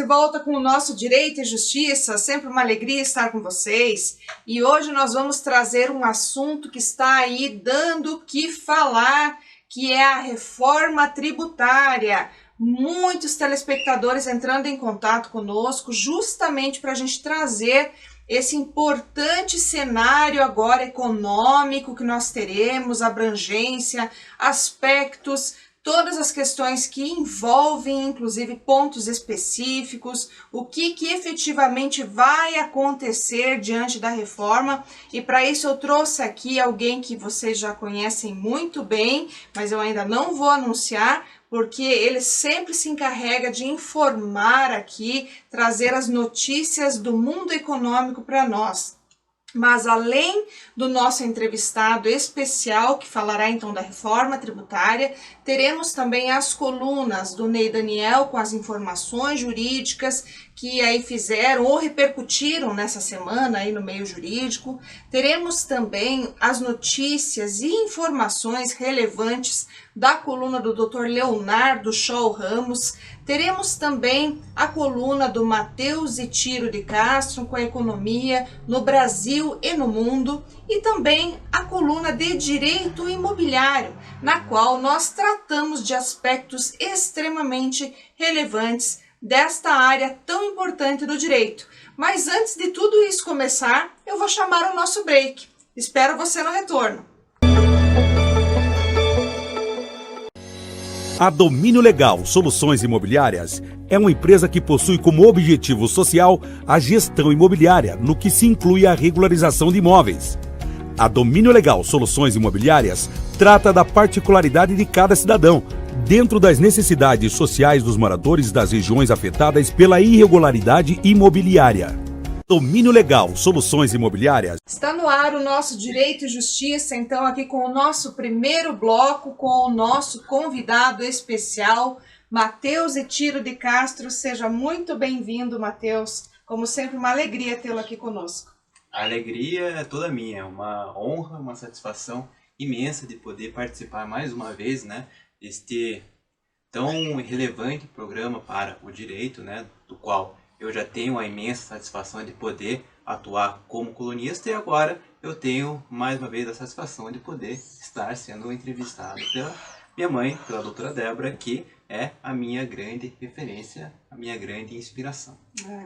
volta com o nosso Direito e Justiça, sempre uma alegria estar com vocês. E hoje nós vamos trazer um assunto que está aí dando o que falar, que é a reforma tributária. Muitos telespectadores entrando em contato conosco justamente para a gente trazer esse importante cenário agora econômico que nós teremos, abrangência, aspectos, todas as questões que envolvem, inclusive, pontos específicos, o que efetivamente vai acontecer diante da reforma. E para isso eu trouxe aqui alguém que vocês já conhecem muito bem, mas eu ainda não vou anunciar, porque ele sempre se encarrega de informar aqui, trazer as notícias do mundo econômico para nós. Mas além do nosso entrevistado especial, que falará então da reforma tributária, teremos também as colunas do Ney Daniel com as informações jurídicas que aí fizeram ou repercutiram nessa semana aí no meio jurídico. Teremos também as notícias e informações relevantes da coluna do Dr. Leonardo Scholl Ramos. Teremos também a coluna do Matheus Tiro de Castro com a economia no Brasil e no mundo, e também a coluna de direito imobiliário, na qual nós tratamos de aspectos extremamente relevantes desta área tão importante do direito. Mas antes de tudo isso começar, eu vou chamar o nosso break. Espero você no retorno. A Domínio Legal Soluções Imobiliárias é uma empresa que possui como objetivo social a gestão imobiliária, no que se inclui a regularização de imóveis. A Domínio Legal Soluções Imobiliárias trata da particularidade de cada cidadão, dentro das necessidades sociais dos moradores das regiões afetadas pela irregularidade imobiliária. Domínio Legal Soluções Imobiliárias. Está no ar o nosso Direito e Justiça, então aqui com o nosso primeiro bloco, com o nosso convidado especial, Matheus Tiro de Castro. Seja muito bem-vindo, Matheus. Como sempre, uma alegria tê-lo aqui conosco. A alegria é toda minha, é uma honra, uma satisfação imensa de poder participar mais uma vez, deste tão relevante programa para o direito, do qual eu já tenho a imensa satisfação de poder atuar como colunista, e agora eu tenho mais uma vez a satisfação de poder estar sendo entrevistado pela minha mãe, pela doutora Débora, que é a minha grande referência, a minha grande inspiração.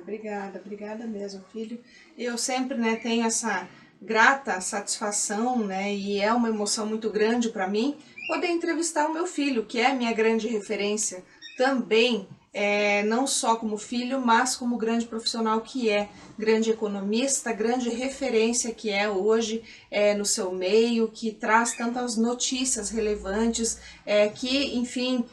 Obrigada mesmo, filho. Eu sempre tenho essa grata satisfação, e é uma emoção muito grande para mim poder entrevistar o meu filho, que é a minha grande referência também, não só como filho, mas como grande profissional que é, grande economista, grande referência que é hoje no seu meio, que traz tantas notícias relevantes, que, enfim,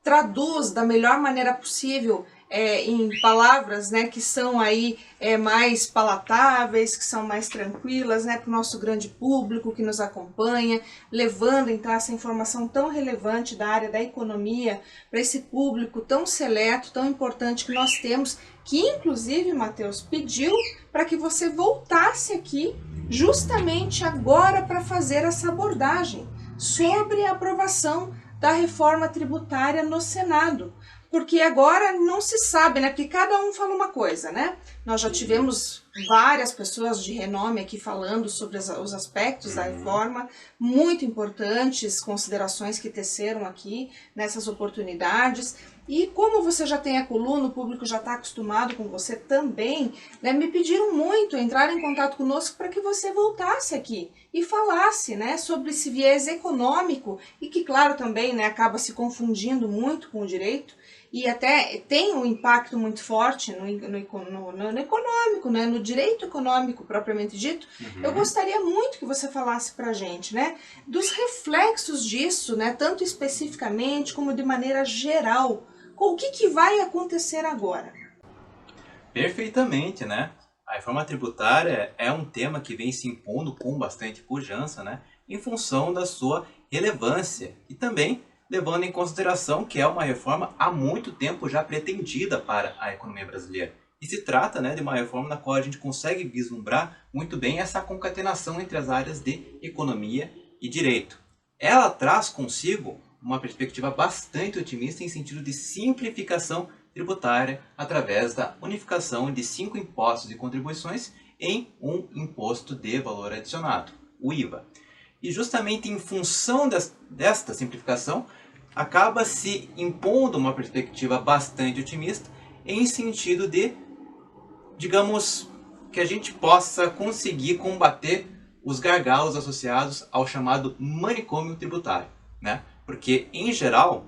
traduz da melhor maneira possível em palavras que são aí mais palatáveis, que são mais tranquilas para o nosso grande público que nos acompanha, levando então essa informação tão relevante da área da economia para esse público tão seleto, tão importante que nós temos, que inclusive, Matheus, pediu para que você voltasse aqui justamente agora para fazer essa abordagem sobre a aprovação da reforma tributária no Senado. Porque agora não se sabe, porque cada um fala uma coisa, Nós já tivemos várias pessoas de renome aqui falando sobre os aspectos da reforma, muito importantes, considerações que teceram aqui nessas oportunidades. E como você já tem a coluna, o público já está acostumado com você também, me pediram muito entrar em contato conosco para que você voltasse aqui e falasse sobre esse viés econômico, e que, claro, também acaba se confundindo muito com o direito, e até tem um impacto muito forte no econômico, no direito econômico propriamente dito. Eu gostaria muito que você falasse para a gente, dos reflexos disso, tanto especificamente como de maneira geral. O que vai acontecer agora? Perfeitamente, A reforma tributária é um tema que vem se impondo com bastante pujança, em função da sua relevância e também levando em consideração que é uma reforma há muito tempo já pretendida para a economia brasileira. E se trata de uma reforma na qual a gente consegue vislumbrar muito bem essa concatenação entre as áreas de economia e direito. Ela traz consigo uma perspectiva bastante otimista em sentido de simplificação tributária através da unificação de 5 impostos e contribuições em um imposto de valor adicionado, o IVA. E justamente em função desta simplificação, acaba se impondo uma perspectiva bastante otimista em sentido de, digamos, que a gente possa conseguir combater os gargalos associados ao chamado manicômio tributário, né? Porque, em geral,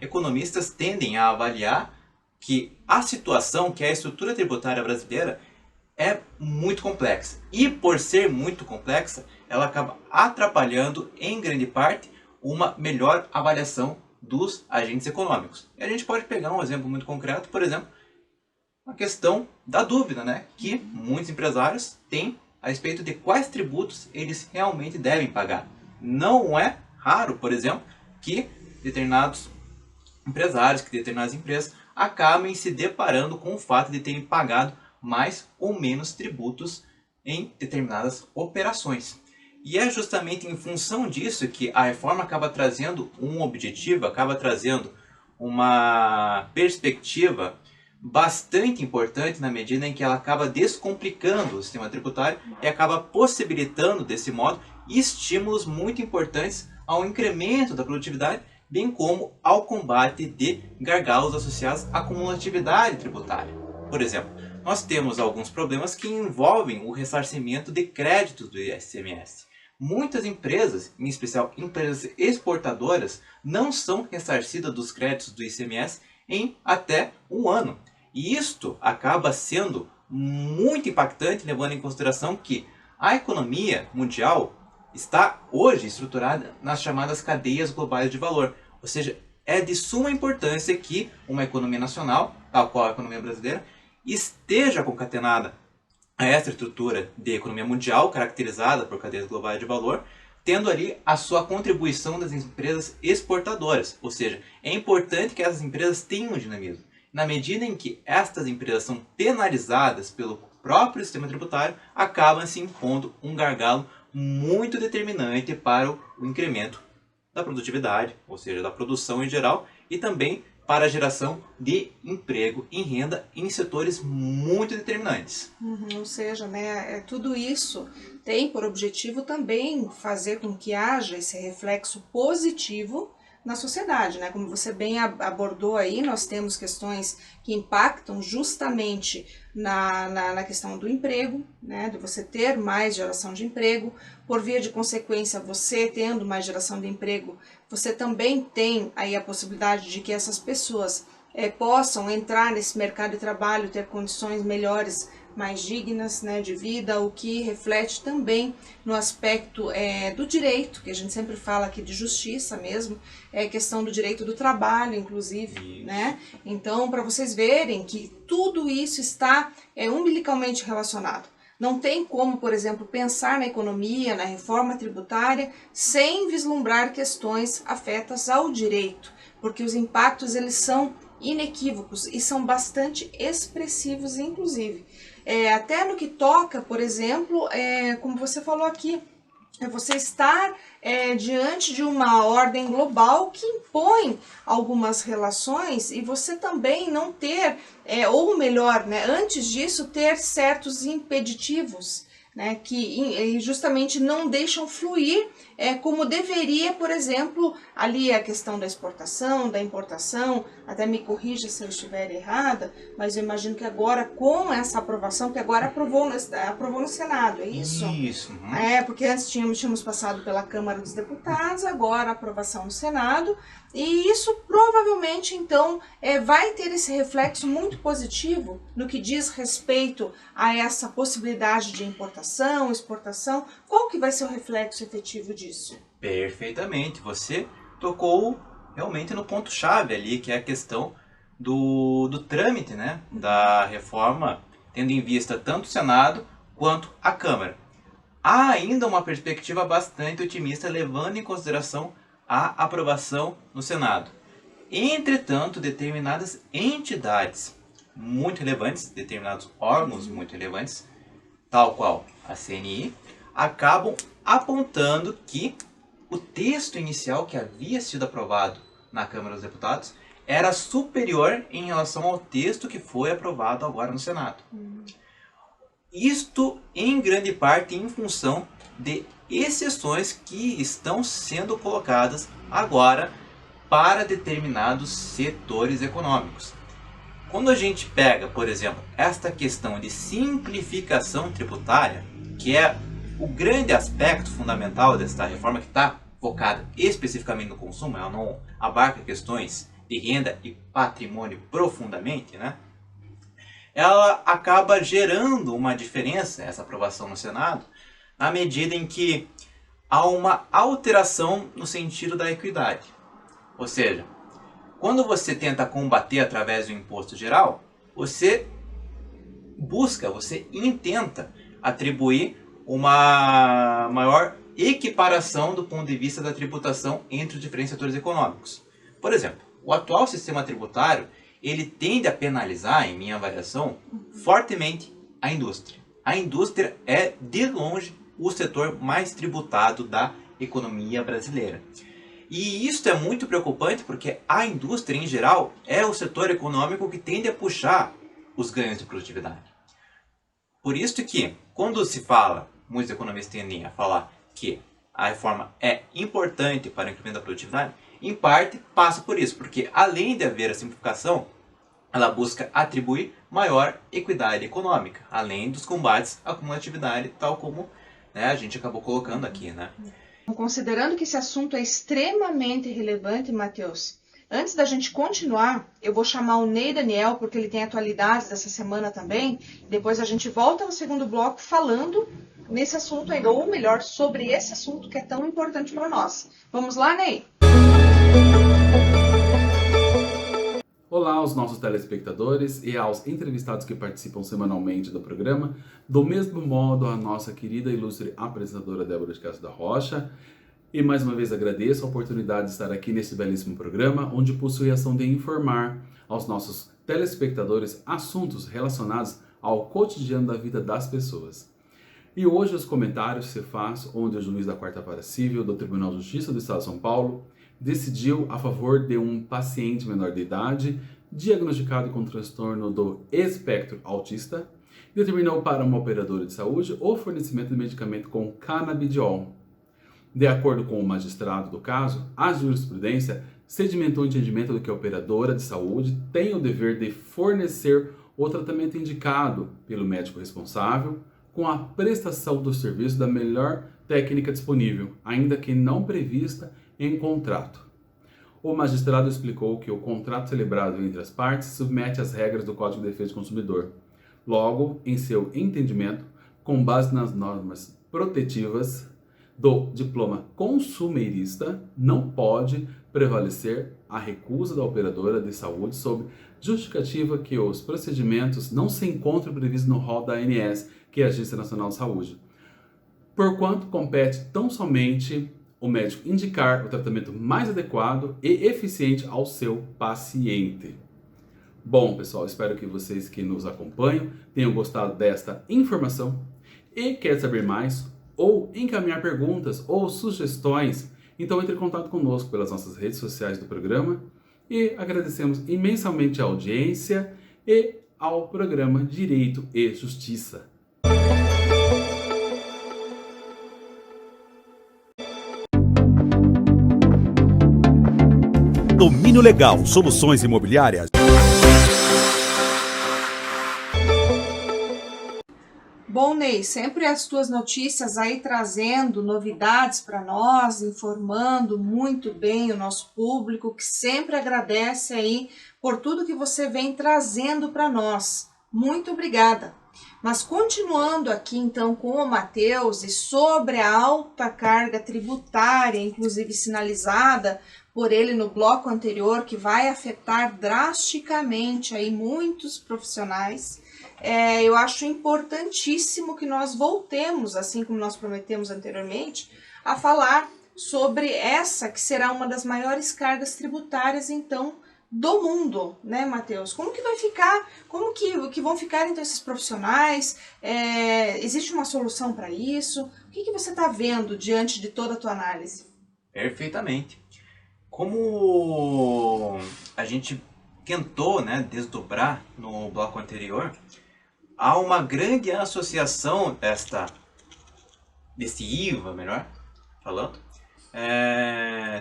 economistas tendem a avaliar que a situação, que a estrutura tributária brasileira é muito complexa. E por ser muito complexa, ela acaba atrapalhando, em grande parte, uma melhor avaliação dos agentes econômicos. E a gente pode pegar um exemplo muito concreto, por exemplo, a questão da dúvida, né, que muitos empresários têm a respeito de quais tributos eles realmente devem pagar. Não é raro, por exemplo, que determinados empresários, que determinadas empresas acabem se deparando com o fato de terem pagado mais ou menos tributos em determinadas operações. E é justamente em função disso que a reforma acaba trazendo um objetivo, acaba trazendo uma perspectiva bastante importante na medida em que ela acaba descomplicando o sistema tributário e acaba possibilitando, desse modo, estímulos muito importantes ao incremento da produtividade, bem como ao combate de gargalos associados à cumulatividade tributária. Por exemplo, nós temos alguns problemas que envolvem o ressarcimento de créditos do ICMS. Muitas empresas, em especial empresas exportadoras, não são ressarcidas dos créditos do ICMS em até um ano. E isto acaba sendo muito impactante, levando em consideração que a economia mundial está hoje estruturada nas chamadas cadeias globais de valor. Ou seja, é de suma importância que uma economia nacional, tal qual a economia brasileira, esteja concatenada a essa estrutura de economia mundial, caracterizada por cadeias globais de valor, tendo ali a sua contribuição das empresas exportadoras. Ou seja, é importante que essas empresas tenham um dinamismo. Na medida em que estas empresas são penalizadas pelo próprio sistema tributário, acaba se impondo um gargalo muito determinante para o incremento da produtividade, ou seja, da produção em geral, e também para a geração de emprego e renda em setores muito determinantes. Ou seja, né, tudo isso tem por objetivo também fazer com que haja esse reflexo positivo na sociedade, né? Como você bem abordou aí, nós temos questões que impactam justamente na questão do emprego, né? De você ter mais geração de emprego, por via de consequência, você tendo mais geração de emprego, você também tem aí a possibilidade de que essas pessoas possam entrar nesse mercado de trabalho, ter condições melhores, mais dignas, né, de vida, o que reflete também no aspecto do direito, que a gente sempre fala aqui de justiça mesmo, questão do direito do trabalho, inclusive, né? Então, para vocês verem que tudo isso está umbilicalmente relacionado. Não tem como, por exemplo, pensar na economia, na reforma tributária, sem vislumbrar questões afetas ao direito, porque os impactos eles são inequívocos e são bastante expressivos, inclusive. Até no que toca, por exemplo, como você falou aqui, você estar diante de uma ordem global que impõe algumas relações e você também não ter, ou melhor, né, antes disso, ter certos impeditivos, né, que justamente não deixam fluir como deveria, por exemplo, ali a questão da exportação, da importação, até me corrija se eu estiver errada, mas eu imagino que agora com essa aprovação, que agora aprovou no Senado, é isso? Isso. Porque antes tínhamos passado pela Câmara dos Deputados, agora a aprovação no Senado, e isso provavelmente então vai ter esse reflexo muito positivo no que diz respeito a essa possibilidade de importação, exportação. Qual que vai ser o reflexo efetivo disso? Perfeitamente, você tocou realmente no ponto-chave ali, que é a questão do trâmite, né, da reforma, tendo em vista tanto o Senado quanto a Câmara. Há ainda uma perspectiva bastante otimista, levando em consideração a aprovação no Senado. Entretanto, determinadas entidades muito relevantes, determinados órgãos muito relevantes, tal qual a CNI, acabam apontando que o texto inicial que havia sido aprovado na Câmara dos Deputados era superior em relação ao texto que foi aprovado agora no Senado. Isto em grande parte em função de exceções que estão sendo colocadas agora para determinados setores econômicos. Quando a gente pega, por exemplo, esta questão de simplificação tributária, que é o grande aspecto fundamental desta reforma, que está focada especificamente no consumo, ela não abarca questões de renda e patrimônio profundamente, né? Ela acaba gerando uma diferença, essa aprovação no Senado, na medida em que há uma alteração no sentido da equidade. Ou seja, quando você tenta combater através do imposto geral, você intenta atribuir uma maior equiparação do ponto de vista da tributação entre os diferentes setores econômicos. Por exemplo, o atual sistema tributário, ele tende a penalizar, em minha avaliação, fortemente a indústria. A indústria é, de longe, o setor mais tributado da economia brasileira. E isso é muito preocupante porque a indústria, em geral, é o setor econômico que tende a puxar os ganhos de produtividade. Por isso que, quando se fala, muitos economistas tendem a falar que a reforma é importante para o incremento da produtividade, em parte passa por isso, porque além de haver a simplificação, ela busca atribuir maior equidade econômica, além dos combates à acumulatividade, tal como, né, a gente acabou colocando aqui, né? Considerando que esse assunto é extremamente relevante, Matheus, antes da gente continuar, eu vou chamar o Ney Daniel, porque ele tem atualidades dessa semana também. Depois a gente volta no segundo bloco falando nesse assunto ainda, ou melhor, sobre esse assunto que é tão importante para nós. Vamos lá, Ney? Olá aos nossos telespectadores e aos entrevistados que participam semanalmente do programa, do mesmo modo a nossa querida e ilustre apresentadora Débora de Castro da Rocha. E mais uma vez agradeço a oportunidade de estar aqui nesse belíssimo programa, onde possui a ação de informar aos nossos telespectadores assuntos relacionados ao cotidiano da vida das pessoas. E hoje os comentários se faz onde o juiz da Quarta Vara Civil do Tribunal de Justiça do Estado de São Paulo decidiu a favor de um paciente menor de idade diagnosticado com transtorno do espectro autista e determinou para uma operadora de saúde o fornecimento de medicamento com canabidiol. De acordo com o magistrado do caso, a jurisprudência sedimentou o entendimento de que a operadora de saúde tem o dever de fornecer o tratamento indicado pelo médico responsável com a prestação do serviço da melhor técnica disponível, ainda que não prevista em contrato. O magistrado explicou que o contrato celebrado entre as partes submete às regras do Código de Defesa do Consumidor. Logo, em seu entendimento, com base nas normas protetivas do diploma consumerista, não pode prevalecer a recusa da operadora de saúde sob justificativa que os procedimentos não se encontram previstos no rol da ANS, que é a Agência Nacional de Saúde, porquanto compete tão somente o médico indicar o tratamento mais adequado e eficiente ao seu paciente. Bom, pessoal, espero que vocês que nos acompanham tenham gostado desta informação e querem saber mais ou encaminhar perguntas ou sugestões, então entre em contato conosco pelas nossas redes sociais do programa e agradecemos imensamente a audiência e ao programa Direito e Justiça. Domínio Legal, Soluções Imobiliárias. Bom, Ney, sempre as tuas notícias aí trazendo novidades para nós, informando muito bem o nosso público, que sempre agradece aí por tudo que você vem trazendo para nós. Muito obrigada. Mas continuando aqui então com o Matheus e sobre a alta carga tributária, inclusive sinalizada por ele no bloco anterior, que vai afetar drasticamente aí muitos profissionais, eu acho importantíssimo que nós voltemos, assim como nós prometemos anteriormente, a falar sobre essa que será uma das maiores cargas tributárias, então, do mundo, né, Matheus? Como que vai ficar, como que vão ficar, então, esses profissionais? Existe uma solução para isso? O que você está vendo diante de toda a tua análise? Perfeitamente. como a gente tentou, né, desdobrar no bloco anterior, há uma grande associação desse IVA, melhor falando,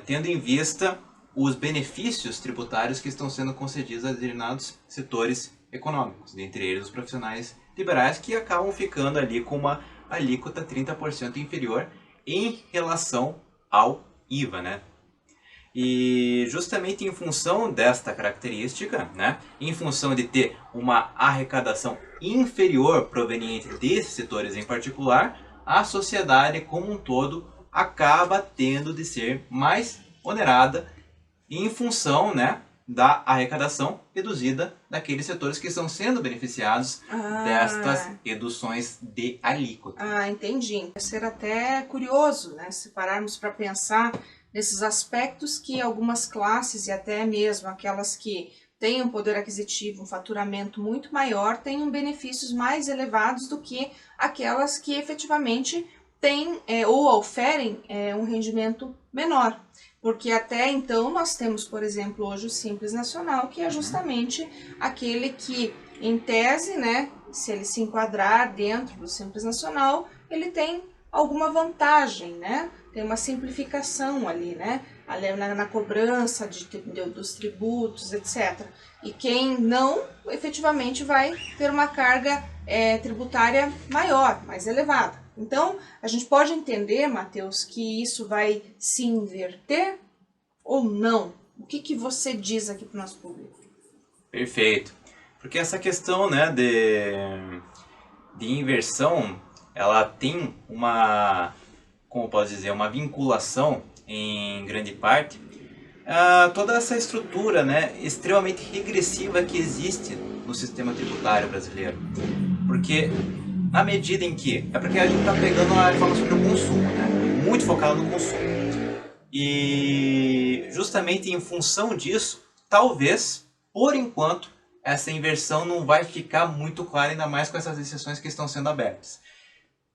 tendo em vista os benefícios tributários que estão sendo concedidos a determinados setores econômicos, dentre eles os profissionais liberais, que acabam ficando ali com uma alíquota 30% inferior em relação ao IVA, né? E justamente em função desta característica, né, em função de ter uma arrecadação inferior proveniente desses setores em particular, a sociedade como um todo acaba tendo de ser mais onerada em função, né, da arrecadação reduzida daqueles setores que estão sendo beneficiados destas reduções de alíquota. Entendi. Vai ser até curioso, né, se pararmos para pensar nesses aspectos que algumas classes e até mesmo aquelas que têm um poder aquisitivo, um faturamento muito maior, tenham benefícios mais elevados do que aquelas que efetivamente têm ou oferem um rendimento menor. Porque até então nós temos, por exemplo, hoje o Simples Nacional, que é justamente aquele que, em tese, né, se ele se enquadrar dentro do Simples Nacional, ele tem alguma vantagem, né? Tem uma simplificação ali, né? Na cobrança dos tributos, etc. E quem não, efetivamente vai ter uma carga tributária maior, mais elevada. Então, a gente pode entender, Matheus, que isso vai se inverter ou não? O que você diz aqui para o nosso público? Perfeito. Porque essa questão, né, de inversão, ela tem uma, como posso dizer, uma vinculação em grande parte a toda essa estrutura, né, extremamente regressiva que existe no sistema tributário brasileiro. Porque na medida em que, porque a gente está pegando uma reforma sobre o consumo, né, muito focado no consumo. E justamente em função disso, talvez, por enquanto, essa inversão não vai ficar muito clara, ainda mais com essas exceções que estão sendo abertas.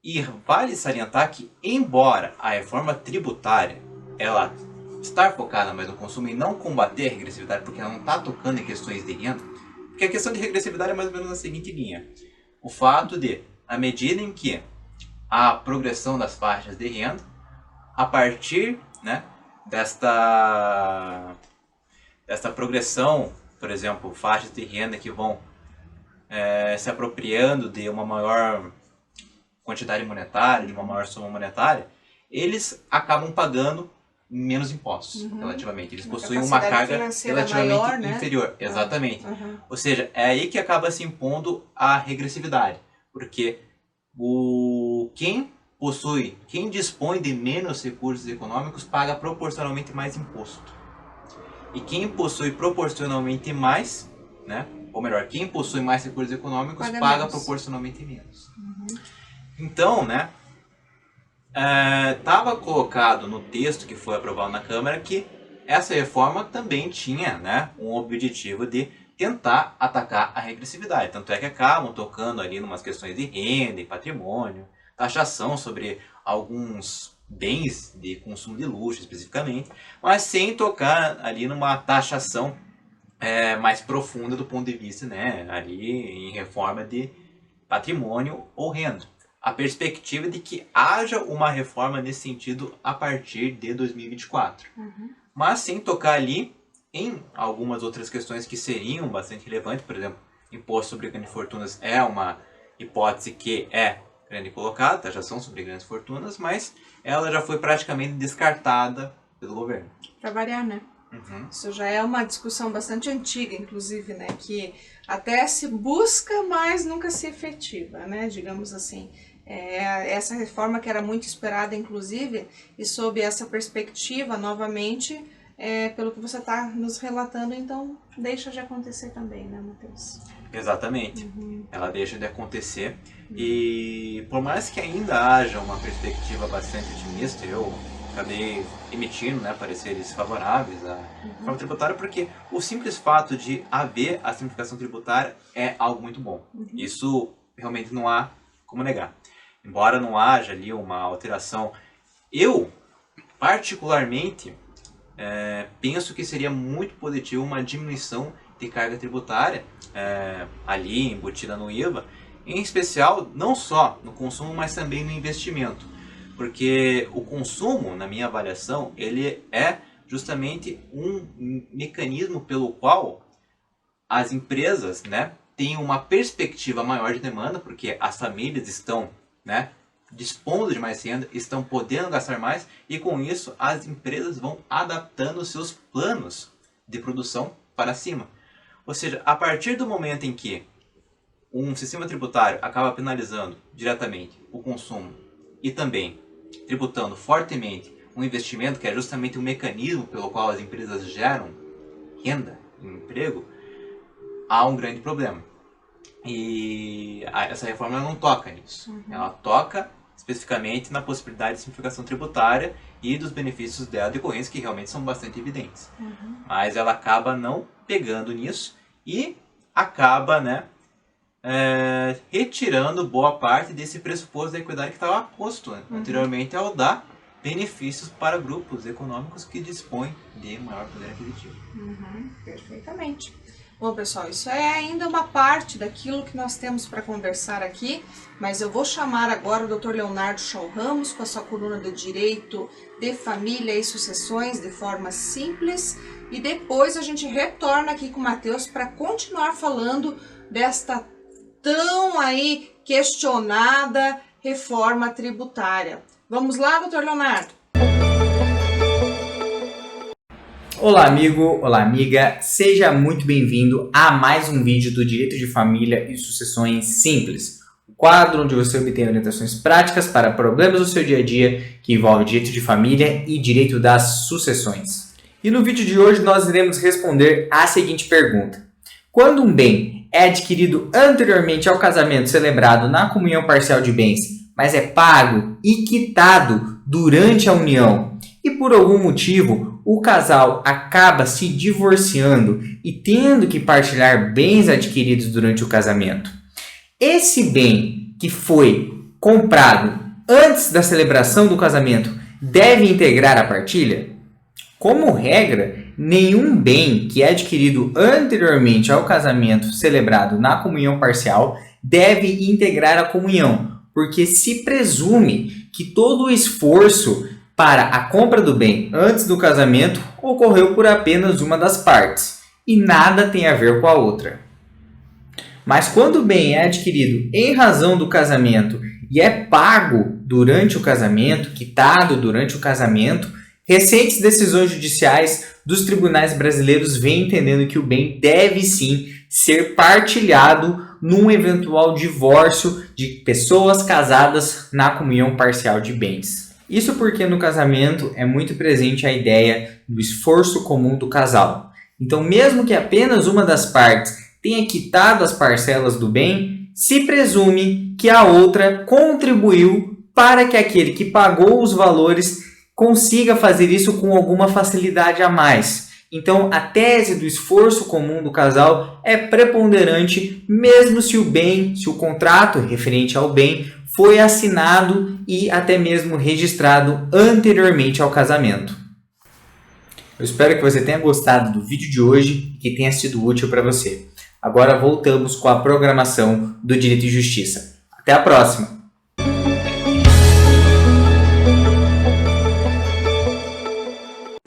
E vale salientar que, embora a reforma tributária ela estar focada mais no consumo e não combater a regressividade, porque ela não está tocando em questões de renda, porque a questão de regressividade é mais ou menos na seguinte linha. O fato de, à medida em que a progressão das faixas de renda, a partir, né, desta progressão, por exemplo, faixas de renda que vão se apropriando de uma maior quantidade monetária, de uma maior soma monetária, eles acabam pagando menos impostos, relativamente. Eles possuem uma carga relativamente maior, né? Inferior. Exatamente. Ou seja, é aí que acaba se impondo a regressividade. Porque quem dispõe de menos recursos econômicos paga proporcionalmente mais imposto. E quem possui proporcionalmente mais, né? Ou melhor, quem possui mais recursos econômicos paga proporcionalmente menos. Então, né, estava colocado no texto que foi aprovado na Câmara que essa reforma também tinha, né, um objetivo de tentar atacar a regressividade. Tanto é que acabam tocando ali em umas questões de renda e patrimônio, taxação sobre alguns bens de consumo de luxo especificamente, mas sem tocar ali numa taxação mais profunda do ponto de vista, né, ali em reforma de patrimônio ou renda. A perspectiva de que haja uma reforma nesse sentido a partir de 2024. Mas sem tocar ali em algumas outras questões que seriam bastante relevantes. Por exemplo, imposto sobre grandes fortunas é uma hipótese que é grande colocada, taxação sobre grandes fortunas, mas ela já foi praticamente descartada pelo governo. Para variar, né? Isso já é uma discussão bastante antiga, inclusive, né? Que até se busca, mas nunca se efetiva, né? Digamos assim. Essa reforma que era muito esperada, inclusive, e sob essa perspectiva, novamente, pelo que você está nos relatando, então deixa de acontecer também, né, Matheus? Exatamente. Ela deixa de acontecer e por mais que ainda haja uma perspectiva bastante otimista, eu acabei emitindo, né, pareceres favoráveis à reforma tributária, porque o simples fato de haver a simplificação tributária é algo muito bom. Isso realmente não há como negar. Embora não haja ali uma alteração, eu particularmente penso que seria muito positivo uma diminuição de carga tributária ali embutida no IVA, em especial não só no consumo, mas também no investimento, porque o consumo, na minha avaliação, ele é justamente um mecanismo pelo qual as empresas, né, têm uma perspectiva maior de demanda, porque as famílias estão, né, dispondo de mais renda, estão podendo gastar mais, e com isso as empresas vão adaptando os seus planos de produção para cima. Ou seja, a partir do momento em que um sistema tributário acaba penalizando diretamente o consumo e também tributando fortemente um investimento, que é justamente o mecanismo pelo qual as empresas geram renda e emprego, há um grande problema. E essa reforma não toca nisso. Ela toca especificamente na possibilidade de simplificação tributária e dos benefícios dela decorrentes, que realmente são bastante evidentes. Mas ela acaba não pegando nisso e acaba, né, retirando boa parte desse pressuposto da equidade que estava posto anteriormente, ao dar benefícios para grupos econômicos que dispõem de maior poder aquisitivo. Perfeitamente. Bom, pessoal, isso é ainda uma parte daquilo que nós temos para conversar aqui, mas eu vou chamar agora o Dr. Leonardo Shaw Ramos com a sua coluna de Direito de Família e Sucessões de forma simples, e depois a gente retorna aqui com o Matheus para continuar falando desta tão aí questionada reforma tributária. Vamos lá, Dr. Leonardo? Olá, amigo, olá, amiga, seja muito bem-vindo a mais um vídeo do Direito de Família e Sucessões Simples, o quadro onde você obtém orientações práticas para problemas do seu dia a dia que envolvem direito de família e direito das sucessões. E no vídeo de hoje nós iremos responder a seguinte pergunta: quando um bem é adquirido anteriormente ao casamento celebrado na comunhão parcial de bens, mas é pago e quitado durante a união, e por algum motivo o casal acaba se divorciando e tendo que partilhar bens adquiridos durante o casamento, esse bem que foi comprado antes da celebração do casamento deve integrar a partilha? Como regra, nenhum bem que é adquirido anteriormente ao casamento celebrado na comunhão parcial deve integrar a comunhão, porque se presume que todo o esforço para a compra do bem antes do casamento ocorreu por apenas uma das partes e nada tem a ver com a outra. Mas quando o bem é adquirido em razão do casamento e é pago durante o casamento, quitado durante o casamento, recentes decisões judiciais dos tribunais brasileiros vêm entendendo que o bem deve sim ser partilhado num eventual divórcio de pessoas casadas na comunhão parcial de bens. Isso porque no casamento é muito presente a ideia do esforço comum do casal. Então, mesmo que apenas uma das partes tenha quitado as parcelas do bem, se presume que a outra contribuiu para que aquele que pagou os valores consiga fazer isso com alguma facilidade a mais. Então, a tese do esforço comum do casal é preponderante, mesmo se o contrato referente ao bem foi assinado e até mesmo registrado anteriormente ao casamento. Eu espero que você tenha gostado do vídeo de hoje e que tenha sido útil para você. Agora voltamos com a programação do Direito e Justiça. Até a próxima!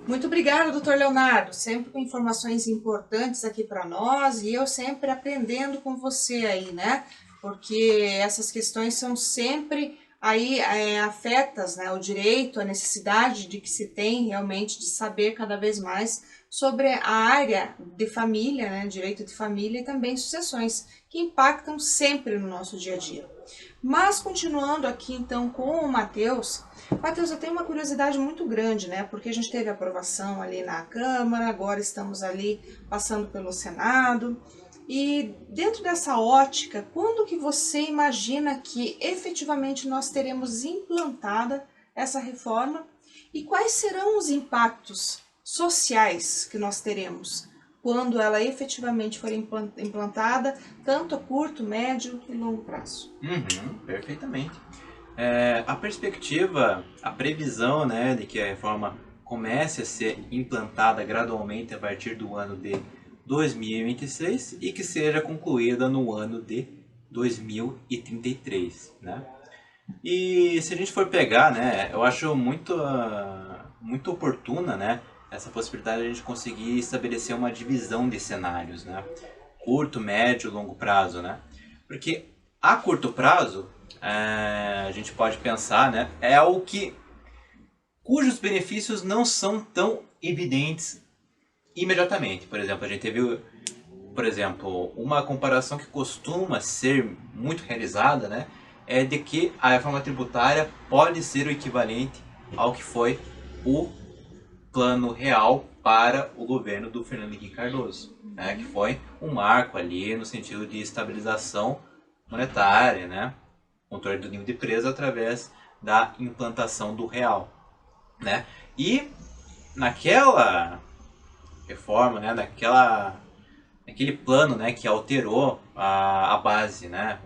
Muito obrigada, Dr. Leonardo, sempre com informações importantes aqui para nós, e eu sempre aprendendo com você aí, né? Porque essas questões são sempre aí afetas, né, o direito, a necessidade de que se tem realmente de saber cada vez mais sobre a área de família, né, direito de família e também sucessões, que impactam sempre no nosso dia a dia. Mas continuando aqui então com o Matheus, eu tenho uma curiosidade muito grande, né, porque a gente teve aprovação ali na Câmara, agora estamos ali passando pelo Senado. E dentro dessa ótica, quando que você imagina que efetivamente nós teremos implantada essa reforma e quais serão os impactos sociais que nós teremos quando ela efetivamente for implantada, tanto a curto, médio e longo prazo? Perfeitamente. A perspectiva, a previsão, né, de que a reforma comece a ser implantada gradualmente a partir do ano de 2026 e que seja concluída no ano de 2033, né? E se a gente for pegar, né, eu acho muito oportuna, né, essa possibilidade de a gente conseguir estabelecer uma divisão de cenários, né? Curto, médio, longo prazo, né? Porque a curto prazo, a gente pode pensar, né, é algo cujos benefícios não são tão evidentes imediatamente. Por exemplo, a gente teve, por exemplo, uma comparação que costuma ser muito realizada, né, é de que a reforma tributária pode ser o equivalente ao que foi o plano real para o governo do Fernando Henrique Cardoso, né, que foi um marco ali no sentido de estabilização monetária, né, controle do nível de preço através da implantação do real, né, e naquela reforma, né, naquele plano, né, que alterou a base, né,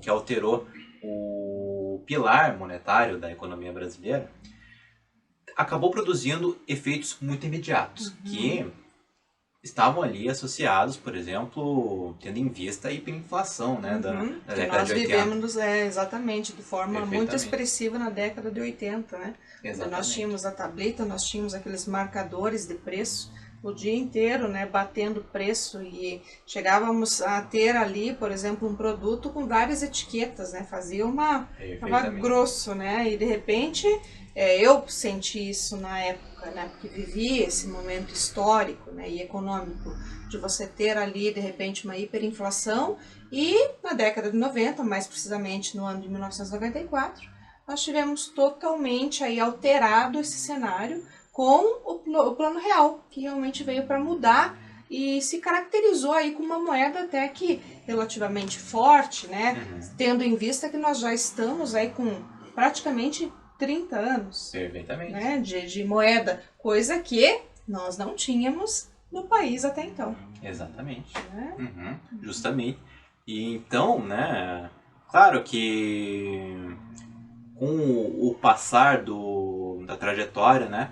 que alterou o pilar monetário da economia brasileira, acabou produzindo efeitos muito imediatos, que estavam ali associados, por exemplo, tendo em vista a hiperinflação, né, da década de 80. Nós vivemos exatamente de forma muito expressiva na década de 80, né? Exatamente. Nós tínhamos a tableta, nós tínhamos aqueles marcadores de preço o dia inteiro, né, batendo preço, e chegávamos a ter ali, por exemplo, um produto com várias etiquetas, né, tava grosso, né, e de repente eu senti isso na época, né, porque vivi esse momento histórico, né, e econômico de você ter ali de repente uma hiperinflação, e na década de 90, mais precisamente no ano de 1994, nós tivemos totalmente aí alterado esse cenário com o Plano Real, que realmente veio para mudar e se caracterizou aí com uma moeda até que relativamente forte, né? Tendo em vista que nós já estamos aí com praticamente 30 anos, né, de moeda, coisa que nós não tínhamos no país até então. Exatamente. Né? Justamente. E então, né, claro que com o passar da trajetória, né,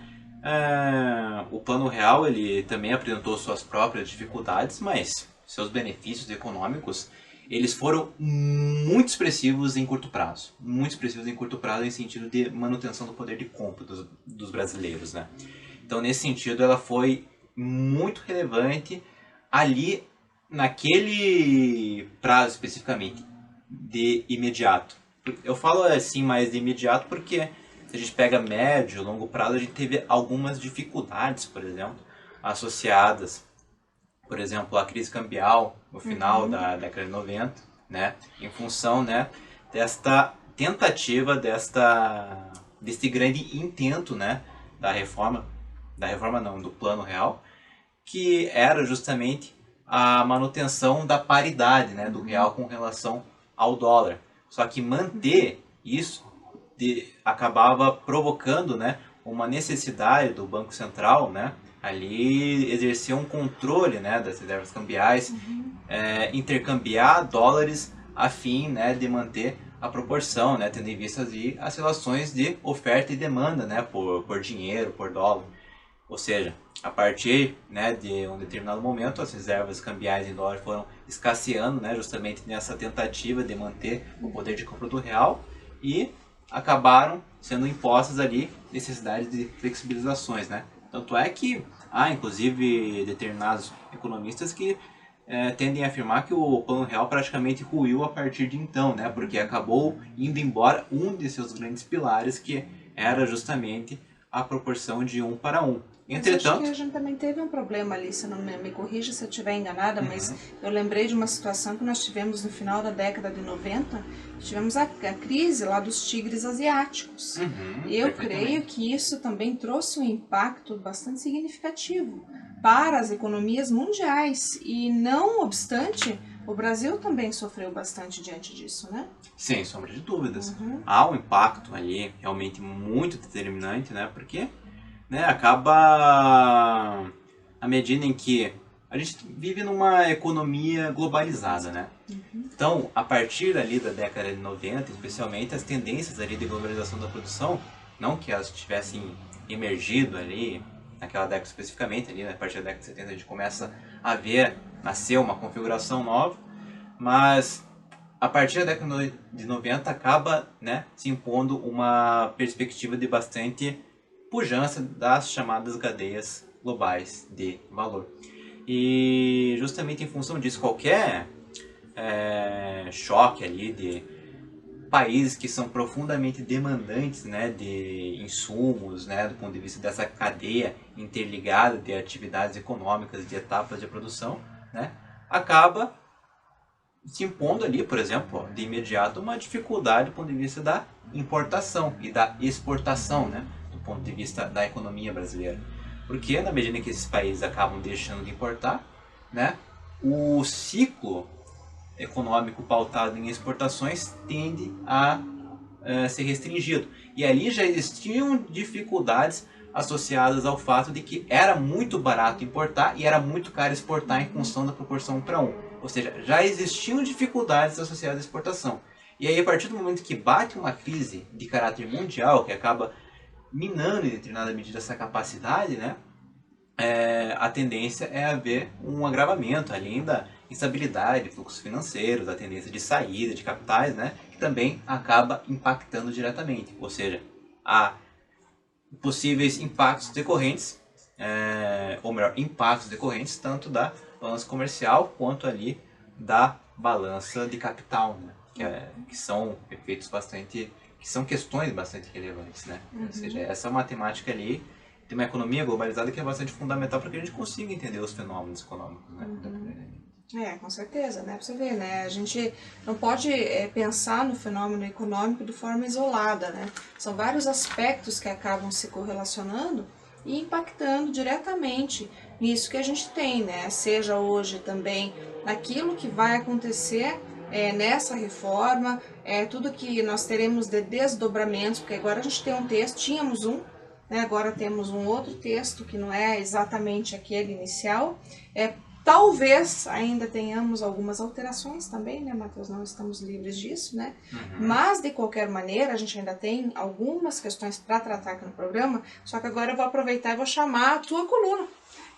o Plano Real ele também apresentou suas próprias dificuldades, mas seus benefícios econômicos eles foram muito expressivos em curto prazo. Muito expressivos em curto prazo em sentido de manutenção do poder de compra dos brasileiros, né? Então, nesse sentido, ela foi muito relevante ali naquele prazo especificamente, de imediato. Eu falo assim mais de imediato porque se a gente pega médio, longo prazo, a gente teve algumas dificuldades, por exemplo, associadas, por exemplo, à crise cambial no final da década de 90, né, em função, né, desta tentativa, desse grande intento, né, do Plano Real, que era justamente a manutenção da paridade, né, do real com relação ao dólar. Só que manter isso acabava provocando, né, uma necessidade do Banco Central, né, ali exercer um controle, né, das reservas cambiais, intercambiar dólares a fim, né, de manter a proporção, né, tendo em vista as relações de oferta e demanda, né, por dinheiro, por dólar. Ou seja, a partir, né, de um determinado momento, as reservas cambiais em dólar foram escasseando, né, justamente nessa tentativa de manter o poder de compra do real, e acabaram sendo impostas ali necessidades de flexibilizações, né? Tanto é que há, inclusive, determinados economistas que tendem a afirmar que o Plano Real praticamente ruiu a partir de então, né? Porque acabou indo embora um de seus grandes pilares, que era justamente a proporção de 1 para 1. Entretanto, acho que a gente também teve um problema ali, se não me corrija se eu estiver enganada, mas eu lembrei de uma situação que nós tivemos no final da década de 90, tivemos a crise lá dos tigres asiáticos. E eu creio que isso também trouxe um impacto bastante significativo para as economias mundiais. E não obstante, o Brasil também sofreu bastante diante disso, né? Sem sombra de dúvidas. Há um impacto ali realmente muito determinante, né? Porque, né, acaba à medida em que a gente vive numa economia globalizada, né? Então, a partir ali da década de 90, especialmente, as tendências ali de globalização da produção, não que elas tivessem emergido ali, naquela década especificamente, ali, a partir da década de 70 a gente começa a ver, nascer uma configuração nova, mas a partir da década de 90 acaba, né, se impondo uma perspectiva de bastante pujança das chamadas cadeias globais de valor. E justamente em função disso, qualquer choque ali de países que são profundamente demandantes, né, de insumos, né, do ponto de vista dessa cadeia interligada de atividades econômicas, de etapas de produção, né, acaba se impondo ali, por exemplo, de imediato uma dificuldade do ponto de vista da importação e da exportação, né, do ponto de vista da economia brasileira. Porque na medida que esses países acabam deixando de importar, né, o ciclo econômico pautado em exportações tende a ser restringido. E ali já existiam dificuldades associadas ao fato de que era muito barato importar e era muito caro exportar em função da proporção 1 para 1. Ou seja, já existiam dificuldades associadas à exportação. E aí, a partir do momento que bate uma crise de caráter mundial, que acaba minando em determinada medida essa capacidade, né, a tendência é haver um agravamento, além da instabilidade de fluxos financeiros, da tendência de saída de capitais, né, que também acaba impactando diretamente. Ou seja, há possíveis impactos decorrentes, ou melhor, impactos decorrentes tanto da balança comercial quanto ali da balança de capital, né, que são efeitos bastante, que são questões bastante relevantes, né. Ou seja, essa matemática ali tem uma economia globalizada que é bastante fundamental para que a gente consiga entender os fenômenos econômicos, né. Com certeza, né? Pra você ver, né? A gente não pode pensar no fenômeno econômico de forma isolada, né? São vários aspectos que acabam se correlacionando e impactando diretamente nisso que a gente tem, né? Seja hoje também naquilo que vai acontecer nessa reforma, tudo que nós teremos de desdobramentos, porque agora a gente tem um texto, tínhamos um, né? Agora temos um outro texto que não é exatamente aquele inicial, talvez ainda tenhamos algumas alterações também, né, Matheus? Não estamos livres disso, né? Mas, de qualquer maneira, a gente ainda tem algumas questões para tratar aqui no programa, só que agora eu vou aproveitar e vou chamar a tua coluna,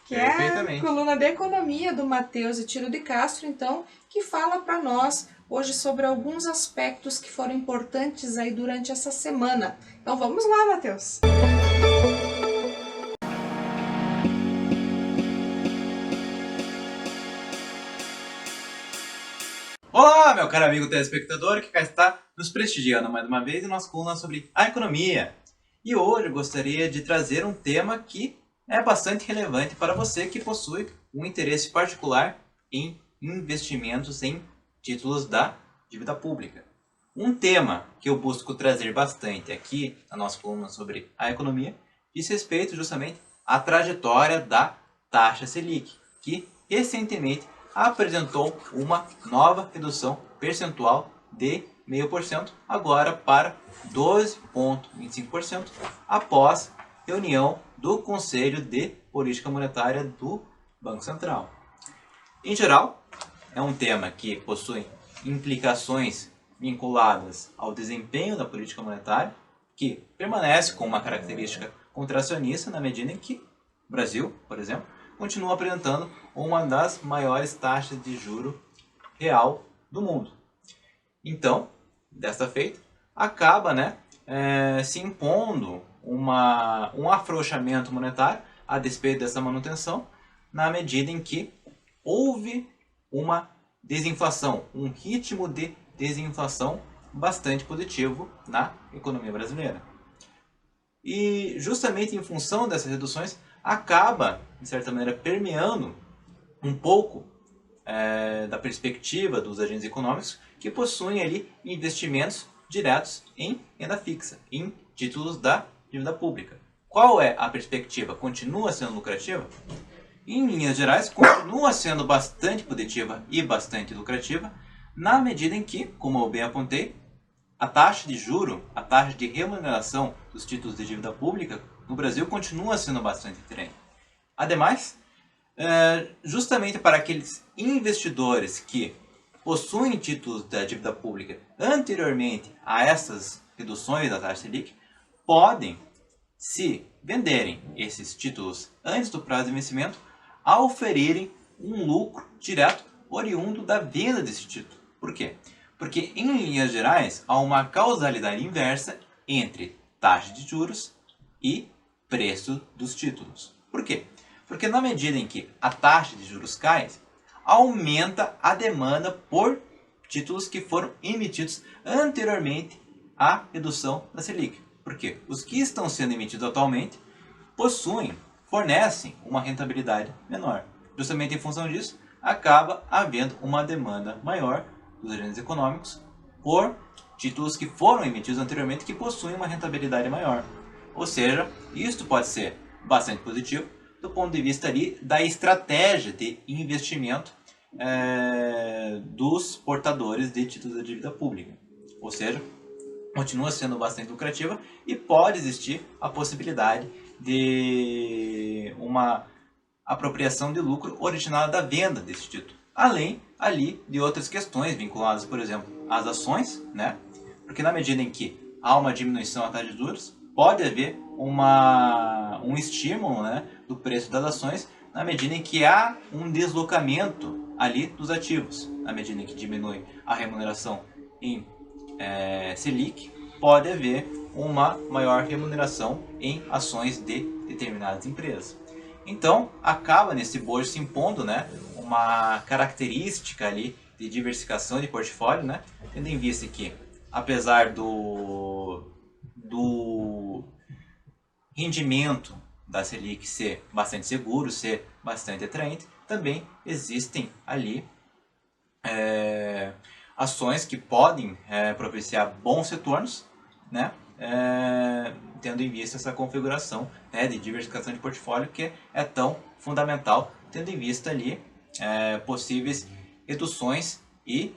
que é a coluna de economia do Matheus Etílio de Castro, então, que fala para nós hoje sobre alguns aspectos que foram importantes aí durante essa semana. Então, vamos lá, Matheus! Olá, meu caro amigo telespectador que cá está nos prestigiando mais uma vez em nossa coluna sobre a economia. E hoje eu gostaria de trazer um tema que é bastante relevante para você que possui um interesse particular em investimentos em títulos da dívida pública. Um tema que eu busco trazer bastante aqui na nossa coluna sobre a economia diz respeito justamente à trajetória da taxa Selic, que recentemente apresentou uma nova redução percentual de 0,5% agora para 12,25% após reunião do Conselho de Política Monetária do Banco Central. Em geral, é um tema que possui implicações vinculadas ao desempenho da política monetária, que permanece com uma característica contracionista na medida em que o Brasil, por exemplo, continua apresentando uma das maiores taxas de juro real do mundo. Então, desta feita, acaba se impondo um afrouxamento monetário a despeito dessa manutenção, na medida em que houve uma desinflação, um ritmo de desinflação bastante positivo na economia brasileira. E justamente em função dessas reduções, acaba, de certa maneira, permeando um pouco da perspectiva dos agentes econômicos que possuem ali investimentos diretos em renda fixa, em títulos da dívida pública. Qual é a perspectiva? Continua sendo lucrativa? Em linhas gerais, continua sendo bastante positiva e bastante lucrativa, na medida em que, como eu bem apontei, a taxa de juro, a taxa de remuneração dos títulos de dívida pública no Brasil continua sendo bastante atraente. Ademais, justamente para aqueles investidores que possuem títulos da dívida pública anteriormente a essas reduções da taxa Selic, podem se venderem esses títulos antes do prazo de vencimento a oferirem um lucro direto oriundo da venda desse título. Por quê? Porque, em linhas gerais, há uma causalidade inversa entre taxa de juros e preço dos títulos. Por quê? Porque na medida em que a taxa de juros cai, aumenta a demanda por títulos que foram emitidos anteriormente à redução da Selic. Por quê? Os que estão sendo emitidos atualmente fornecem uma rentabilidade menor. Justamente em função disso, acaba havendo uma demanda maior dos agentes econômicos por títulos que foram emitidos anteriormente que possuem uma rentabilidade maior. Ou seja, isto pode ser bastante positivo do ponto de vista ali da estratégia de investimento dos portadores de títulos de dívida pública. Ou seja, continua sendo bastante lucrativa e pode existir a possibilidade de uma apropriação de lucro originada da venda desse título. Além ali de outras questões vinculadas, por exemplo, às ações, né? Porque na medida em que há uma diminuição da taxa de juros, pode haver um estímulo, né, do preço das ações na medida em que há um deslocamento ali dos ativos. Na medida em que diminui a remuneração em Selic, pode haver uma maior remuneração em ações de determinadas empresas. Então, acaba nesse bojo se impondo, né, uma característica ali de diversificação de portfólio, né, tendo em vista que, apesar do rendimento da Selic ser bastante seguro, ser bastante atraente, também existem ali ações que podem propiciar bons retornos, né, tendo em vista essa configuração, né, de diversificação de portfólio que é tão fundamental, tendo em vista ali possíveis reduções e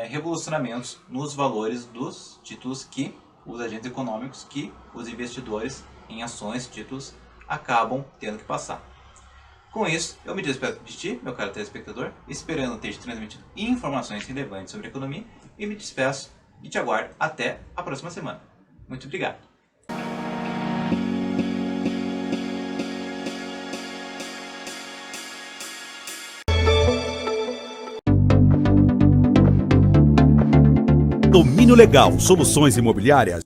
revolucionamentos nos valores dos títulos que os agentes econômicos, que os investidores em ações, títulos, acabam tendo que passar. Com isso, eu me despeço de ti, meu caro telespectador, esperando ter te transmitido informações relevantes sobre economia, e me despeço e te aguardo até a próxima semana. Muito obrigado! Domínio Legal, soluções imobiliárias.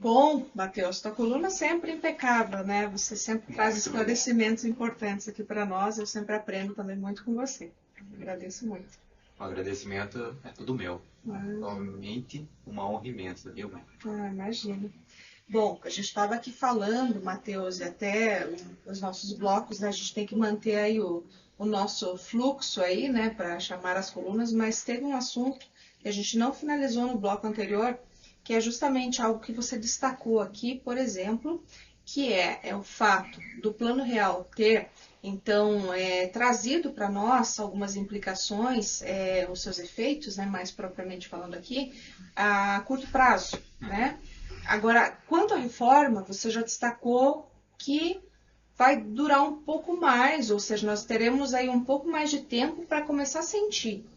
Bom, Matheus, tua coluna sempre impecável, né? Você sempre traz esclarecimentos importantes aqui para nós. Eu sempre aprendo também muito com você. Agradeço muito. O agradecimento é tudo meu. Realmente uma honra imensa, viu, mãe? Imagino. Bom, a gente estava aqui falando, Matheus, e até os nossos blocos, né? A gente tem que manter aí o nosso fluxo aí, né? Para chamar as colunas, mas teve um assunto que a gente não finalizou no bloco anterior, que é justamente algo que você destacou aqui, por exemplo, que é o fato do Plano Real ter, então, trazido para nós algumas implicações, os seus efeitos, né, mais propriamente falando aqui, a curto prazo, né? Agora, quanto à reforma, você já destacou que vai durar um pouco mais, ou seja, nós teremos aí um pouco mais de tempo para começar a sentir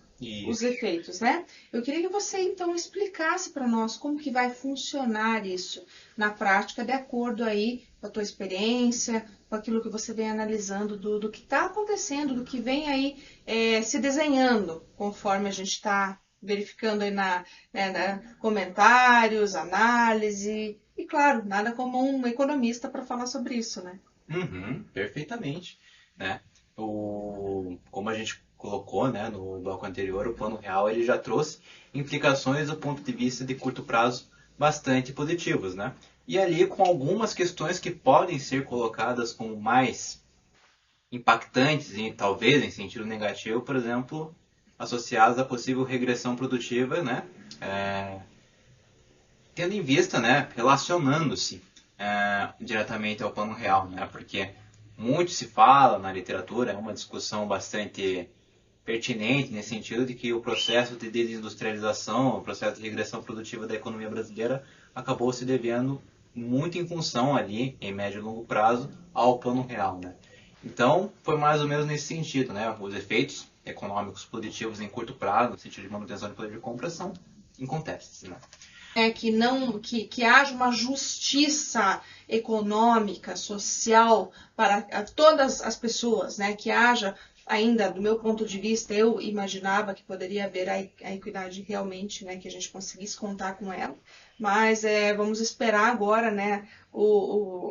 os efeitos, né? Eu queria que você, então, explicasse para nós como que vai funcionar isso na prática, de acordo aí com a tua experiência, com aquilo que você vem analisando do que está acontecendo, do que vem aí se desenhando, conforme a gente está verificando aí na comentários, análise, e claro, nada como um economista para falar sobre isso, né? Perfeitamente, né? Como a gente colocou, né, no bloco anterior, o Plano Real ele já trouxe implicações do ponto de vista de curto prazo bastante positivos, né? E ali com algumas questões que podem ser colocadas como mais impactantes e talvez em sentido negativo, por exemplo, associadas à possível regressão produtiva, né? Tendo em vista, né, relacionando-se diretamente ao Plano Real, né? Porque muito se fala na literatura, é uma discussão bastante pertinente nesse sentido de que o processo de desindustrialização, o processo de regressão produtiva da economia brasileira acabou se devendo muito em função ali, em médio e longo prazo, ao Plano Real, né? Então, foi mais ou menos nesse sentido, né? Os efeitos econômicos positivos em curto prazo, no sentido de manutenção de poder de compra, são incontestes, né? que haja uma justiça econômica, social para todas as pessoas, né? Que haja ainda, do meu ponto de vista, eu imaginava que poderia haver a equidade realmente, né? Que a gente conseguisse contar com ela, mas vamos esperar agora, né?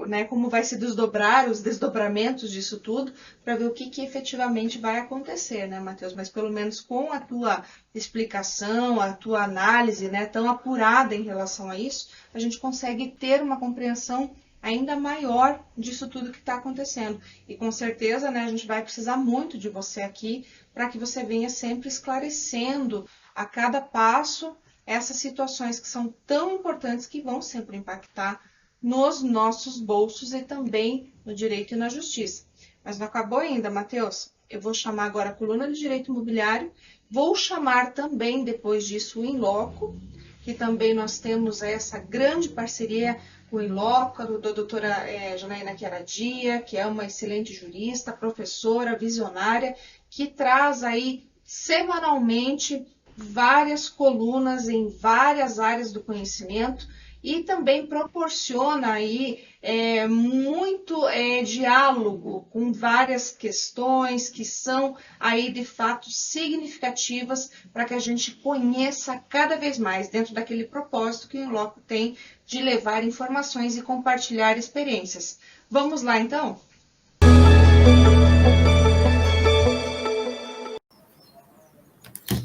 Né, como vai se desdobrar, os desdobramentos disso tudo, para ver o que efetivamente vai acontecer, né, Matheus? Mas pelo menos com a tua explicação, a tua análise, né, tão apurada em relação a isso, a gente consegue ter uma compreensão ainda maior disso tudo que está acontecendo. E com certeza, né, a gente vai precisar muito de você aqui para que você venha sempre esclarecendo a cada passo essas situações que são tão importantes, que vão sempre impactar nos nossos bolsos e também no direito e na justiça. Mas não acabou ainda, Matheus. Eu vou chamar agora a coluna de direito imobiliário, vou chamar também depois disso o Inloco, que também nós temos essa grande parceria com o Inloco, da doutora Janaína Chiaradia, que é uma excelente jurista, professora, visionária, que traz aí semanalmente várias colunas em várias áreas do conhecimento, e também proporciona aí muito diálogo com várias questões que são aí de fato significativas para que a gente conheça cada vez mais, dentro daquele propósito que o Inloco tem de levar informações e compartilhar experiências. Vamos lá então?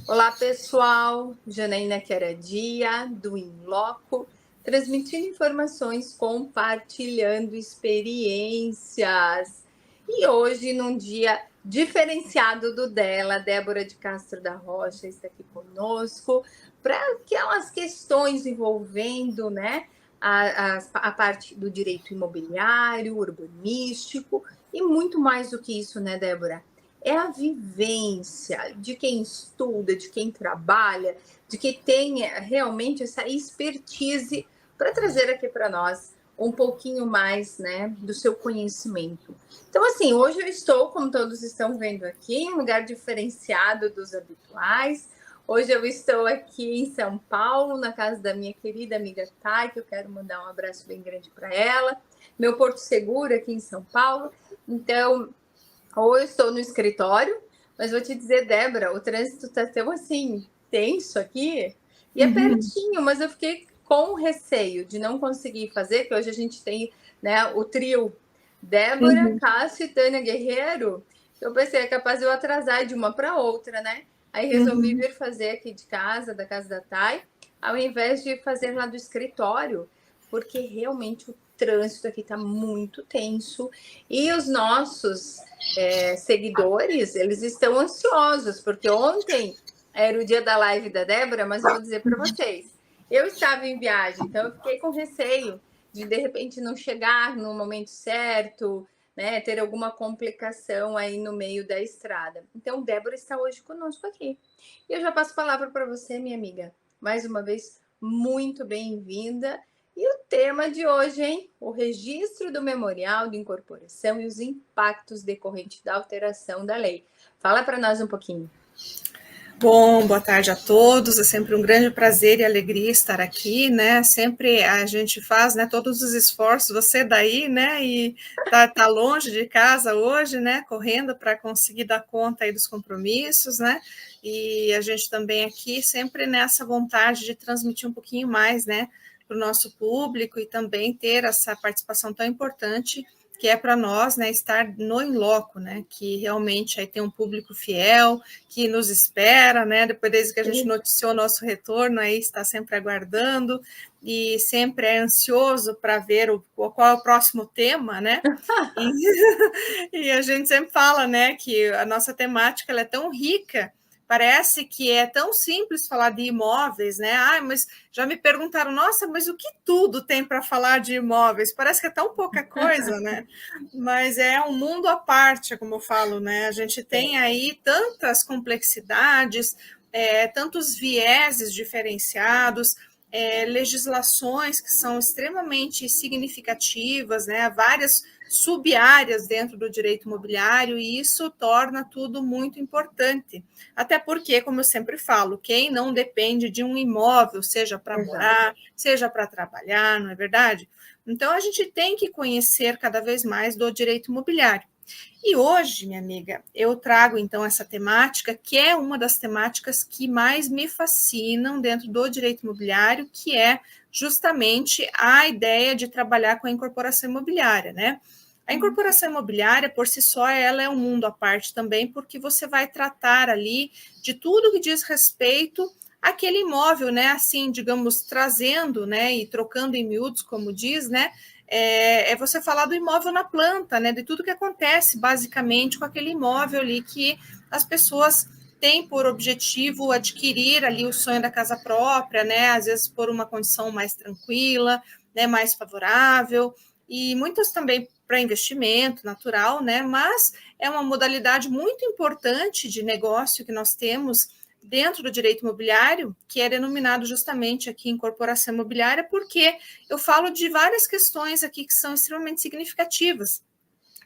Olá pessoal, Janaína Chiaradia do Inloco, transmitindo informações, compartilhando experiências. E hoje, num dia diferenciado do dela, Débora de Castro da Rocha está aqui conosco para aquelas questões envolvendo, né, a parte do direito imobiliário, urbanístico e muito mais do que isso, né, Débora? É a vivência de quem estuda, de quem trabalha, de quem tem realmente essa expertise para trazer aqui para nós um pouquinho mais, né, do seu conhecimento. Então, assim, hoje eu estou, como todos estão vendo aqui, em um lugar diferenciado dos habituais. Hoje eu estou aqui em São Paulo, na casa da minha querida amiga Thay, que eu quero mandar um abraço bem grande para ela. Meu Porto Seguro aqui em São Paulo. Então, ou eu estou no escritório, mas vou te dizer, Débora, o trânsito está tão assim, tenso aqui, e é pertinho, mas eu fiquei com receio de não conseguir fazer, que hoje a gente tem, né, o trio Débora, Cássio e Tânia Guerreiro. Eu pensei, é capaz de eu atrasar de uma para outra, né? Aí resolvi vir fazer aqui de casa, da casa da Thay, ao invés de fazer lá do escritório, porque realmente o trânsito aqui está muito tenso e os nossos seguidores, eles estão ansiosos, porque ontem era o dia da live da Débora, mas eu vou dizer para vocês, eu estava em viagem, então eu fiquei com receio de repente não chegar no momento certo, né, ter alguma complicação aí no meio da estrada. Então, Débora está hoje conosco aqui. E eu já passo a palavra para você, minha amiga. Mais uma vez, muito bem-vinda. E o tema de hoje, hein? O registro do memorial de incorporação e os impactos decorrentes da alteração da lei. Fala para nós um pouquinho. Bom, boa tarde a todos, é sempre um grande prazer e alegria estar aqui, né, sempre a gente faz, né, todos os esforços, você daí, né, e tá longe de casa hoje, né, correndo para conseguir dar conta aí dos compromissos, né, e a gente também aqui sempre nessa vontade de transmitir um pouquinho mais, né, para o nosso público e também ter essa participação tão importante que é para nós, né, estar no Inloco, né, que realmente aí tem um público fiel, que nos espera, né, depois desde que a gente noticiou o nosso retorno, aí está sempre aguardando, e sempre é ansioso para ver qual é o próximo tema, né, e a gente sempre fala, né, que a nossa temática ela é tão rica, parece que é tão simples falar de imóveis, né? Ah, mas já me perguntaram, nossa, mas o que tudo tem para falar de imóveis? Parece que é tão pouca coisa, né? Mas é um mundo à parte, como eu falo, né? A gente tem aí tantas complexidades, tantos vieses diferenciados, legislações que são extremamente significativas, né? Várias sub-áreas dentro do direito imobiliário, e isso torna tudo muito importante. Até porque, como eu sempre falo, quem não depende de um imóvel, seja para morar, seja para trabalhar, não é verdade? Então, a gente tem que conhecer cada vez mais do direito imobiliário. E hoje, minha amiga, eu trago então essa temática, que é uma das temáticas que mais me fascinam dentro do direito imobiliário, que é justamente a ideia de trabalhar com a incorporação imobiliária, né? A incorporação imobiliária, por si só, ela é um mundo à parte também, porque você vai tratar ali de tudo que diz respeito àquele imóvel, né? Assim, digamos, trazendo, né, e trocando em miúdos, como diz, né? É você falar do imóvel na planta, né? De tudo que acontece, basicamente, com aquele imóvel ali que as pessoas têm por objetivo adquirir ali o sonho da casa própria, né? Às vezes por uma condição mais tranquila, né? Mais favorável, e muitas também para investimento natural, né? Mas é uma modalidade muito importante de negócio que nós temos dentro do direito imobiliário, que é denominado justamente aqui incorporação imobiliária, porque eu falo de várias questões aqui que são extremamente significativas.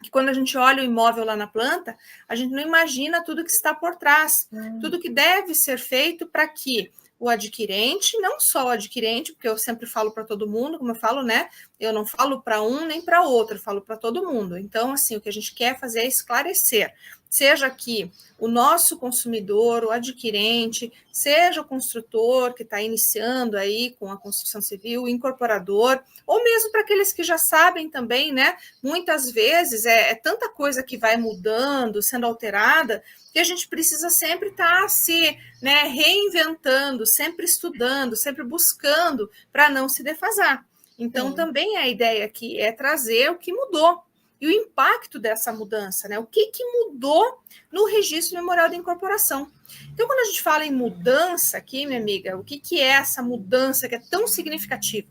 Que quando a gente olha o imóvel lá na planta, a gente não imagina tudo que está por trás, tudo que deve ser feito para que o adquirente, não só o adquirente, porque eu sempre falo para todo mundo, como eu falo, né? Eu não falo para um nem para outro, eu falo para todo mundo. Então, assim, o que a gente quer fazer é esclarecer, seja que o nosso consumidor, o adquirente, seja o construtor que está iniciando aí com a construção civil, o incorporador, ou mesmo para aqueles que já sabem também, né? Muitas vezes é tanta coisa que vai mudando, sendo alterada, que a gente precisa sempre estar se, né, reinventando, sempre estudando, sempre buscando para não se defasar. Então, também a ideia aqui é trazer o que mudou e o impacto dessa mudança, né? O que mudou no registro memorial da incorporação. Então, quando a gente fala em mudança aqui, minha amiga, o que é essa mudança que é tão significativa?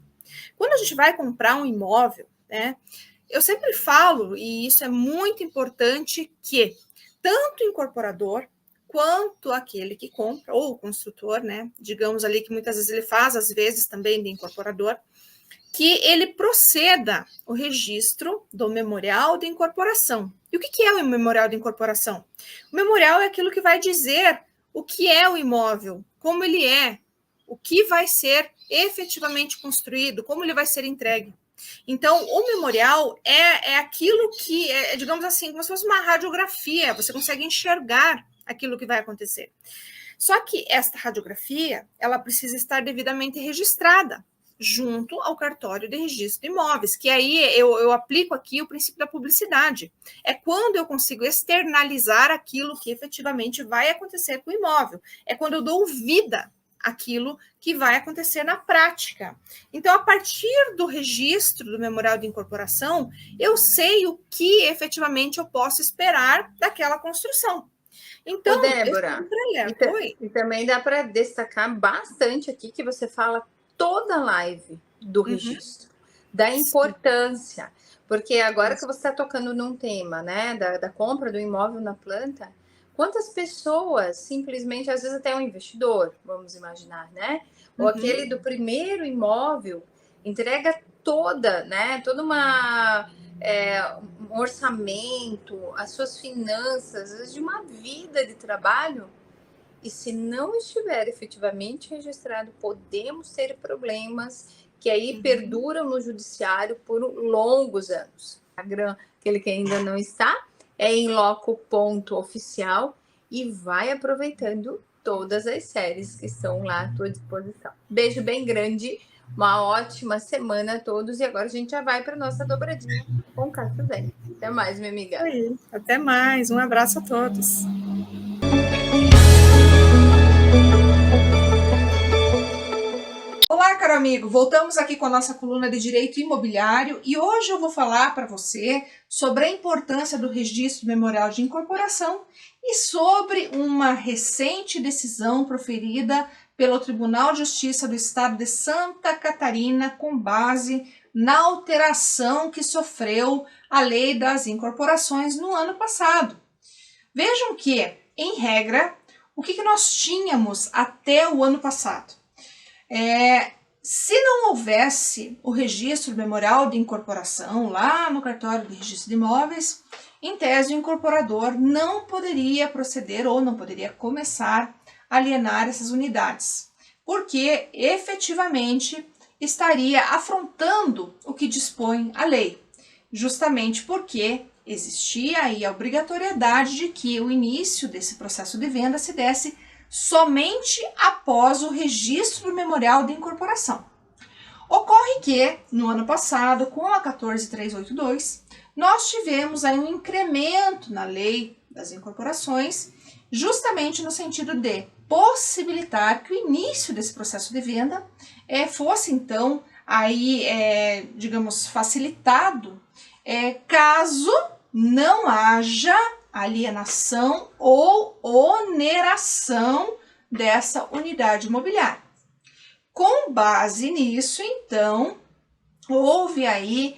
Quando a gente vai comprar um imóvel, né? Eu sempre falo, e isso é muito importante, que tanto o incorporador quanto aquele que compra, ou o construtor, né? Digamos ali que muitas vezes ele faz, às vezes também de incorporador, que ele proceda o registro do memorial de incorporação. E o que é o memorial de incorporação? O memorial é aquilo que vai dizer o que é o imóvel, como ele é, o que vai ser efetivamente construído, como ele vai ser entregue. Então, o memorial é aquilo que, digamos assim, como se fosse uma radiografia, você consegue enxergar aquilo que vai acontecer. Só que esta radiografia, ela precisa estar devidamente registrada junto ao cartório de registro de imóveis, que aí eu aplico aqui o princípio da publicidade. É quando eu consigo externalizar aquilo que efetivamente vai acontecer com o imóvel. É quando eu dou vida àquilo que vai acontecer na prática. Então, a partir do registro do memorial de incorporação, eu sei o que efetivamente eu posso esperar daquela construção. Então, Débora, e também dá para destacar bastante aqui que você fala toda a live do registro, da importância, porque agora que você está tocando num tema, né, da compra do imóvel na planta, quantas pessoas simplesmente, às vezes até um investidor, vamos imaginar, né, ou aquele do primeiro imóvel, entrega toda, né, toda um orçamento, as suas finanças, às vezes de uma vida de trabalho, e se não estiver efetivamente registrado, podemos ter problemas que aí perduram no judiciário por longos anos. Aquele que ainda não está, é em loco.oficial e vai aproveitando todas as séries que estão lá à tua disposição. Beijo bem grande, uma ótima semana a todos, e agora a gente já vai para a nossa dobradinha com o Castro Zé. Até mais, minha amiga. Até mais, um abraço a todos. Olá, caro amigo, voltamos aqui com a nossa coluna de Direito Imobiliário e hoje eu vou falar para você sobre a importância do registro memorial de incorporação e sobre uma recente decisão proferida pelo Tribunal de Justiça do Estado de Santa Catarina com base na alteração que sofreu a Lei das Incorporações no ano passado. Vejam que, em regra, o que nós tínhamos até o ano passado? se não houvesse o registro memorial de incorporação lá no cartório de registro de imóveis, em tese o incorporador não poderia proceder ou não poderia começar a alienar essas unidades, porque efetivamente estaria afrontando o que dispõe a lei, justamente porque existia aí a obrigatoriedade de que o início desse processo de venda se desse somente após o registro do memorial de incorporação. Ocorre que, no ano passado, com a 14382, nós tivemos aí um incremento na lei das incorporações, justamente no sentido de possibilitar que o início desse processo de venda fosse, então, aí, digamos, facilitado, caso não haja alienação ou oneração dessa unidade imobiliária. Com base nisso, então, houve aí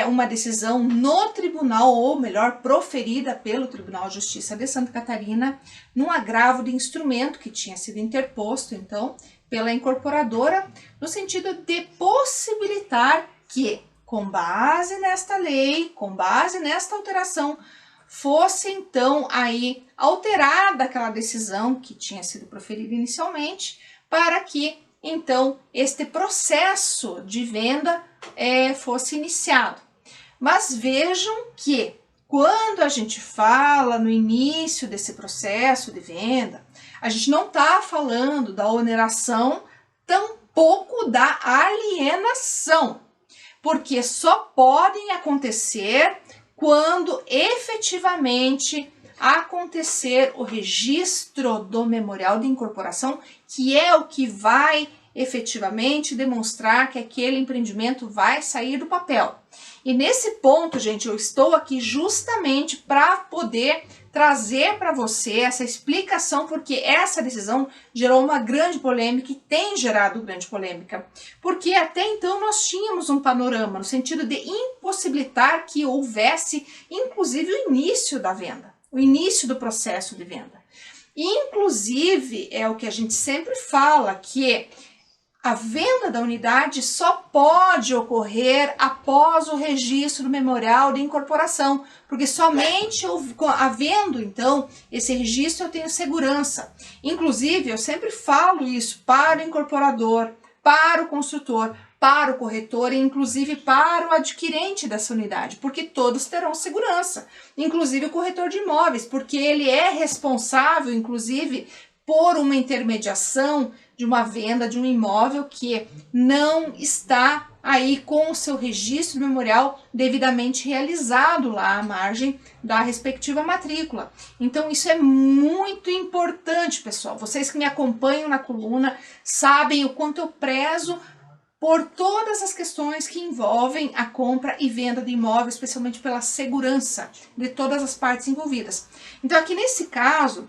uma decisão no tribunal, ou melhor, proferida pelo Tribunal de Justiça de Santa Catarina, num agravo de instrumento que tinha sido interposto, então, pela incorporadora, no sentido de possibilitar que, com base nesta lei, com base nesta alteração, fosse então aí alterada aquela decisão que tinha sido proferida inicialmente, para que então este processo de venda fosse iniciado. Mas vejam que quando a gente fala no início desse processo de venda, a gente não está falando da oneração, tampouco da alienação, porque só podem acontecer quando efetivamente acontecer o registro do memorial de incorporação, que é o que vai efetivamente demonstrar que aquele empreendimento vai sair do papel. E nesse ponto, gente, eu estou aqui justamente para poder trazer para você essa explicação, porque essa decisão gerou uma grande polêmica e tem gerado grande polêmica. Porque até então nós tínhamos um panorama no sentido de impossibilitar que houvesse, inclusive, o início da venda, o início do processo de venda. Inclusive, é o que a gente sempre fala, que a venda da unidade só pode ocorrer após o registro do memorial de incorporação, porque somente havendo, então, esse registro eu tenho segurança. Inclusive, eu sempre falo isso para o incorporador, para o construtor, para o corretor e inclusive para o adquirente dessa unidade, porque todos terão segurança, inclusive o corretor de imóveis, porque ele é responsável, inclusive, por uma intermediação de uma venda de um imóvel que não está aí com o seu registro memorial devidamente realizado lá à margem da respectiva matrícula. Então isso é muito importante, pessoal. Vocês que me acompanham na coluna sabem o quanto eu prezo por todas as questões que envolvem a compra e venda de imóvel, especialmente pela segurança de todas as partes envolvidas. Então aqui nesse caso,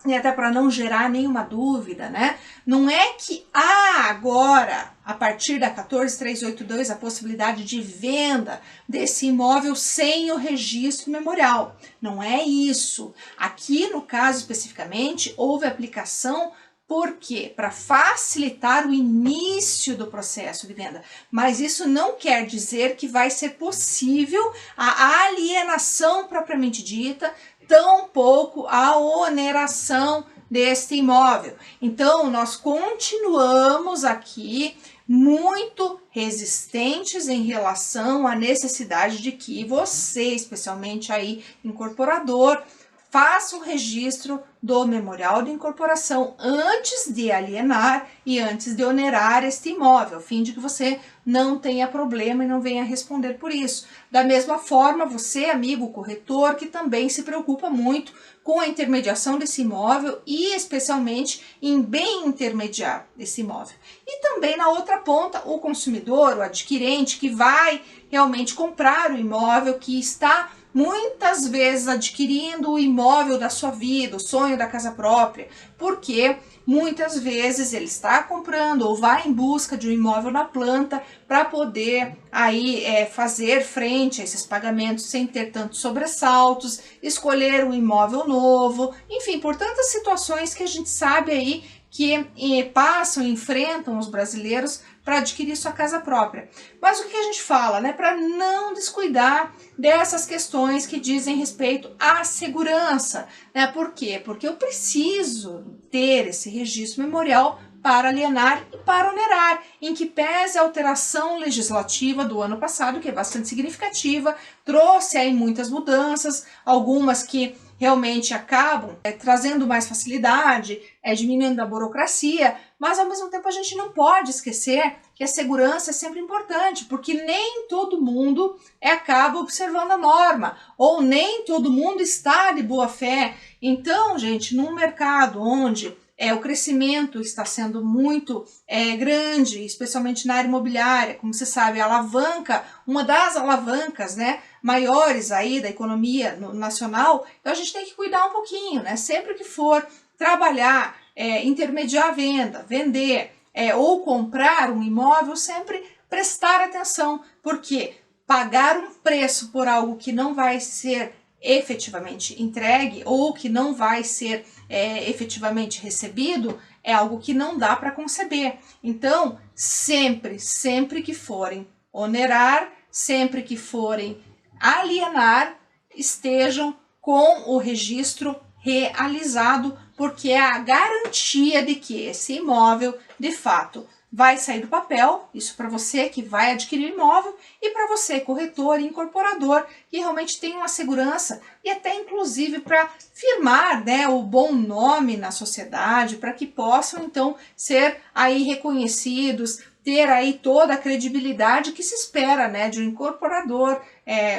e até para não gerar nenhuma dúvida, né? Não é que há agora, a partir da 14382, a possibilidade de venda desse imóvel sem o registro memorial. Não é isso. Aqui, no caso especificamente, houve aplicação porque para facilitar o início do processo de venda. Mas isso não quer dizer que vai ser possível a alienação propriamente dita, tampouco a oneração deste imóvel. Então, nós continuamos aqui muito resistentes em relação à necessidade de que você, especialmente aí, incorporador, faça um registro do memorial de incorporação antes de alienar e antes de onerar este imóvel, a fim de que você não tenha problema e não venha responder por isso. Da mesma forma, você, amigo corretor, que também se preocupa muito com a intermediação desse imóvel e especialmente em bem intermediar esse imóvel. E também na outra ponta, o consumidor, o adquirente, que vai realmente comprar o imóvel, que está muitas vezes adquirindo o imóvel da sua vida, o sonho da casa própria, porque muitas vezes ele está comprando ou vai em busca de um imóvel na planta para poder aí fazer frente a esses pagamentos sem ter tantos sobressaltos, escolher um imóvel novo, enfim, por tantas situações que a gente sabe aí que passam e enfrentam os brasileiros para adquirir sua casa própria. Mas o que a gente fala, né? Para não descuidar dessas questões que dizem respeito à segurança, né? Por quê? Porque eu preciso ter esse registro memorial para alienar e para onerar, em que pese a alteração legislativa do ano passado, que é bastante significativa, trouxe aí muitas mudanças, algumas que realmente acabam trazendo mais facilidade, diminuindo a burocracia, mas ao mesmo tempo a gente não pode esquecer que a segurança é sempre importante, porque nem todo mundo acaba observando a norma, ou nem todo mundo está de boa fé. Então, gente, num mercado onde o crescimento está sendo muito grande, especialmente na área imobiliária, como você sabe, a alavanca, uma das alavancas, né, maiores aí da economia nacional, então a gente tem que cuidar um pouquinho, né, sempre que for trabalhar, intermediar a venda, vender ou comprar um imóvel, sempre prestar atenção, porque pagar um preço por algo que não vai ser efetivamente entregue ou que não vai ser efetivamente recebido é algo que não dá para conceber. Então, sempre que forem onerar, sempre que forem alienar, estejam com o registro realizado, porque é a garantia de que esse imóvel, de fato, vai sair do papel, isso para você que vai adquirir imóvel e para você, corretor e incorporador, que realmente tem uma segurança e até inclusive para firmar, né, o bom nome na sociedade, para que possam então ser aí reconhecidos, ter aí toda a credibilidade que se espera, né, de um incorporador,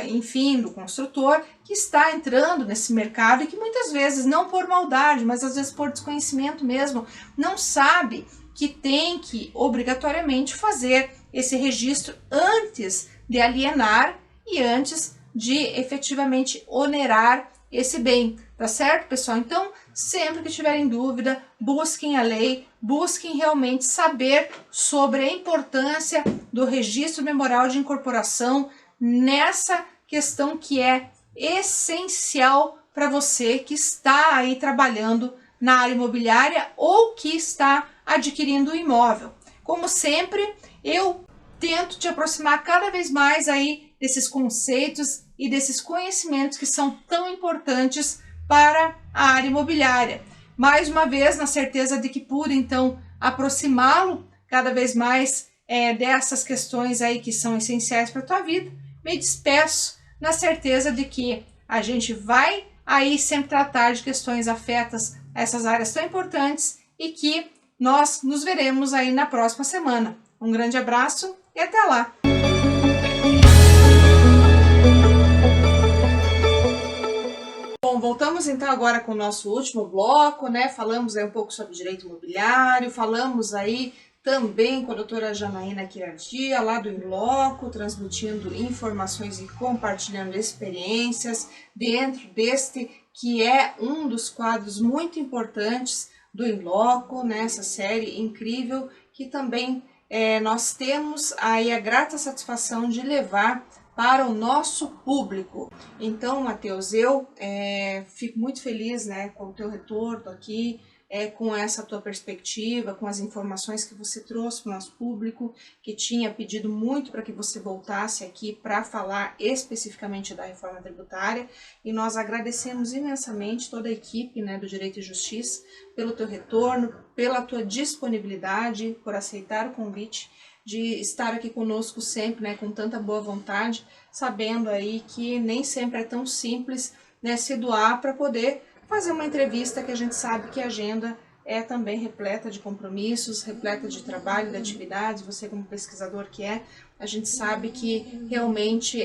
enfim, do construtor que está entrando nesse mercado e que muitas vezes, não por maldade, mas às vezes por desconhecimento mesmo, não sabe que tem que obrigatoriamente fazer esse registro antes de alienar e antes de efetivamente onerar esse bem, tá certo, pessoal? Então, sempre que tiverem dúvida, busquem a lei, busquem realmente saber sobre a importância do registro memorial de incorporação nessa questão que é essencial para você que está aí trabalhando na área imobiliária ou que está adquirindo um imóvel. Como sempre, eu tento te aproximar cada vez mais aí desses conceitos e desses conhecimentos que são tão importantes para a área imobiliária. Mais uma vez, na certeza de que pude, então, aproximá-lo cada vez mais dessas questões aí que são essenciais para a tua vida, me despeço na certeza de que a gente vai aí sempre tratar de questões afetas a essas áreas tão importantes e que nós nos veremos aí na próxima semana. Um grande abraço e até lá! Bom, voltamos então agora com o nosso último bloco, né? Falamos aí um pouco sobre direito imobiliário, falamos aí também com a doutora Janaína Quirardia, lá do Inloco, transmitindo informações e compartilhando experiências dentro deste que é um dos quadros muito importantes do Inloco, nessa série incrível que também nós temos aí a grata satisfação de levar para o nosso público. Então, Matheus, eu fico muito feliz, né, com o teu retorno aqui, com essa tua perspectiva, com as informações que você trouxe para o nosso público, que tinha pedido muito para que você voltasse aqui para falar especificamente da reforma tributária, e nós agradecemos imensamente toda a equipe, né, do Direito e Justiça pelo teu retorno, pela tua disponibilidade, por aceitar o convite de estar aqui conosco sempre, né, com tanta boa vontade, sabendo aí que nem sempre é tão simples, né, se doar para poder fazer uma entrevista, que a gente sabe que a agenda é também repleta de compromissos, repleta de trabalho, de atividades. Você como pesquisador que a gente sabe que realmente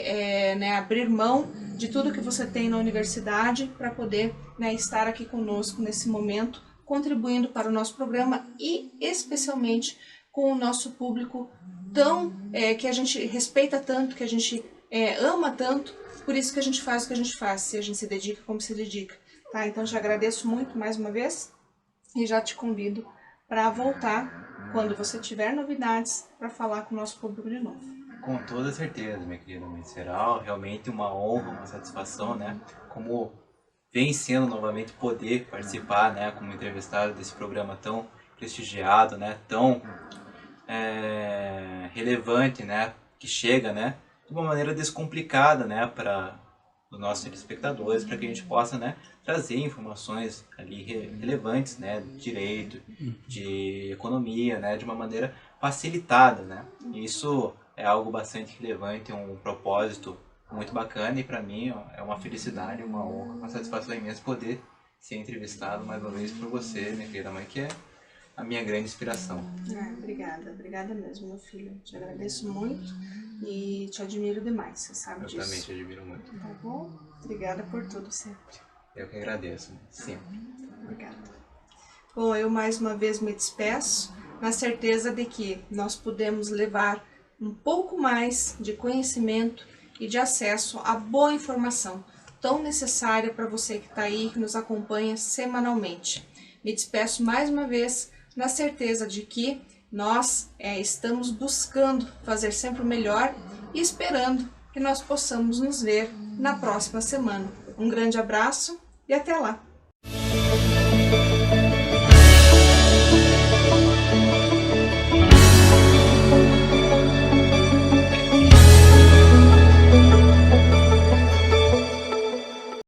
abrir mão de tudo que você tem na universidade para poder, né, estar aqui conosco nesse momento, contribuindo para o nosso programa e especialmente com o nosso público tão que a gente respeita tanto, que a gente ama tanto, por isso que a gente faz o que a gente faz, se a gente se dedica como se dedica. Tá, então te agradeço muito mais uma vez e já te convido para voltar quando você tiver novidades para falar com o nosso público de novo. Com toda certeza, minha querida mãe Seral, realmente uma honra, uma satisfação, né? Como vem sendo novamente poder participar, né, como entrevistado desse programa tão prestigiado, né, tão relevante, né, que chega, né, de uma maneira descomplicada, né, para os nossos telespectadores, para que a gente possa, né, trazer informações ali relevantes, né, de direito, de economia, né, de uma maneira facilitada, né. E isso é algo bastante relevante, um propósito muito bacana, e para mim é uma felicidade, uma honra, uma satisfação imensa poder ser entrevistado mais uma vez por você, minha querida mãe, que é a minha grande inspiração. Obrigada mesmo, meu filho. Te agradeço muito e te admiro demais, você sabe disso. Eu também te admiro muito. Tá bom? Obrigada por tudo sempre. Eu que agradeço, sempre. Obrigada. Bom, eu mais uma vez me despeço, na certeza de que nós podemos levar um pouco mais de conhecimento e de acesso à boa informação, tão necessária para você que está aí, que nos acompanha semanalmente. Me despeço mais uma vez, na certeza de que nós estamos buscando fazer sempre o melhor e esperando que nós possamos nos ver na próxima semana. Um grande abraço e até lá!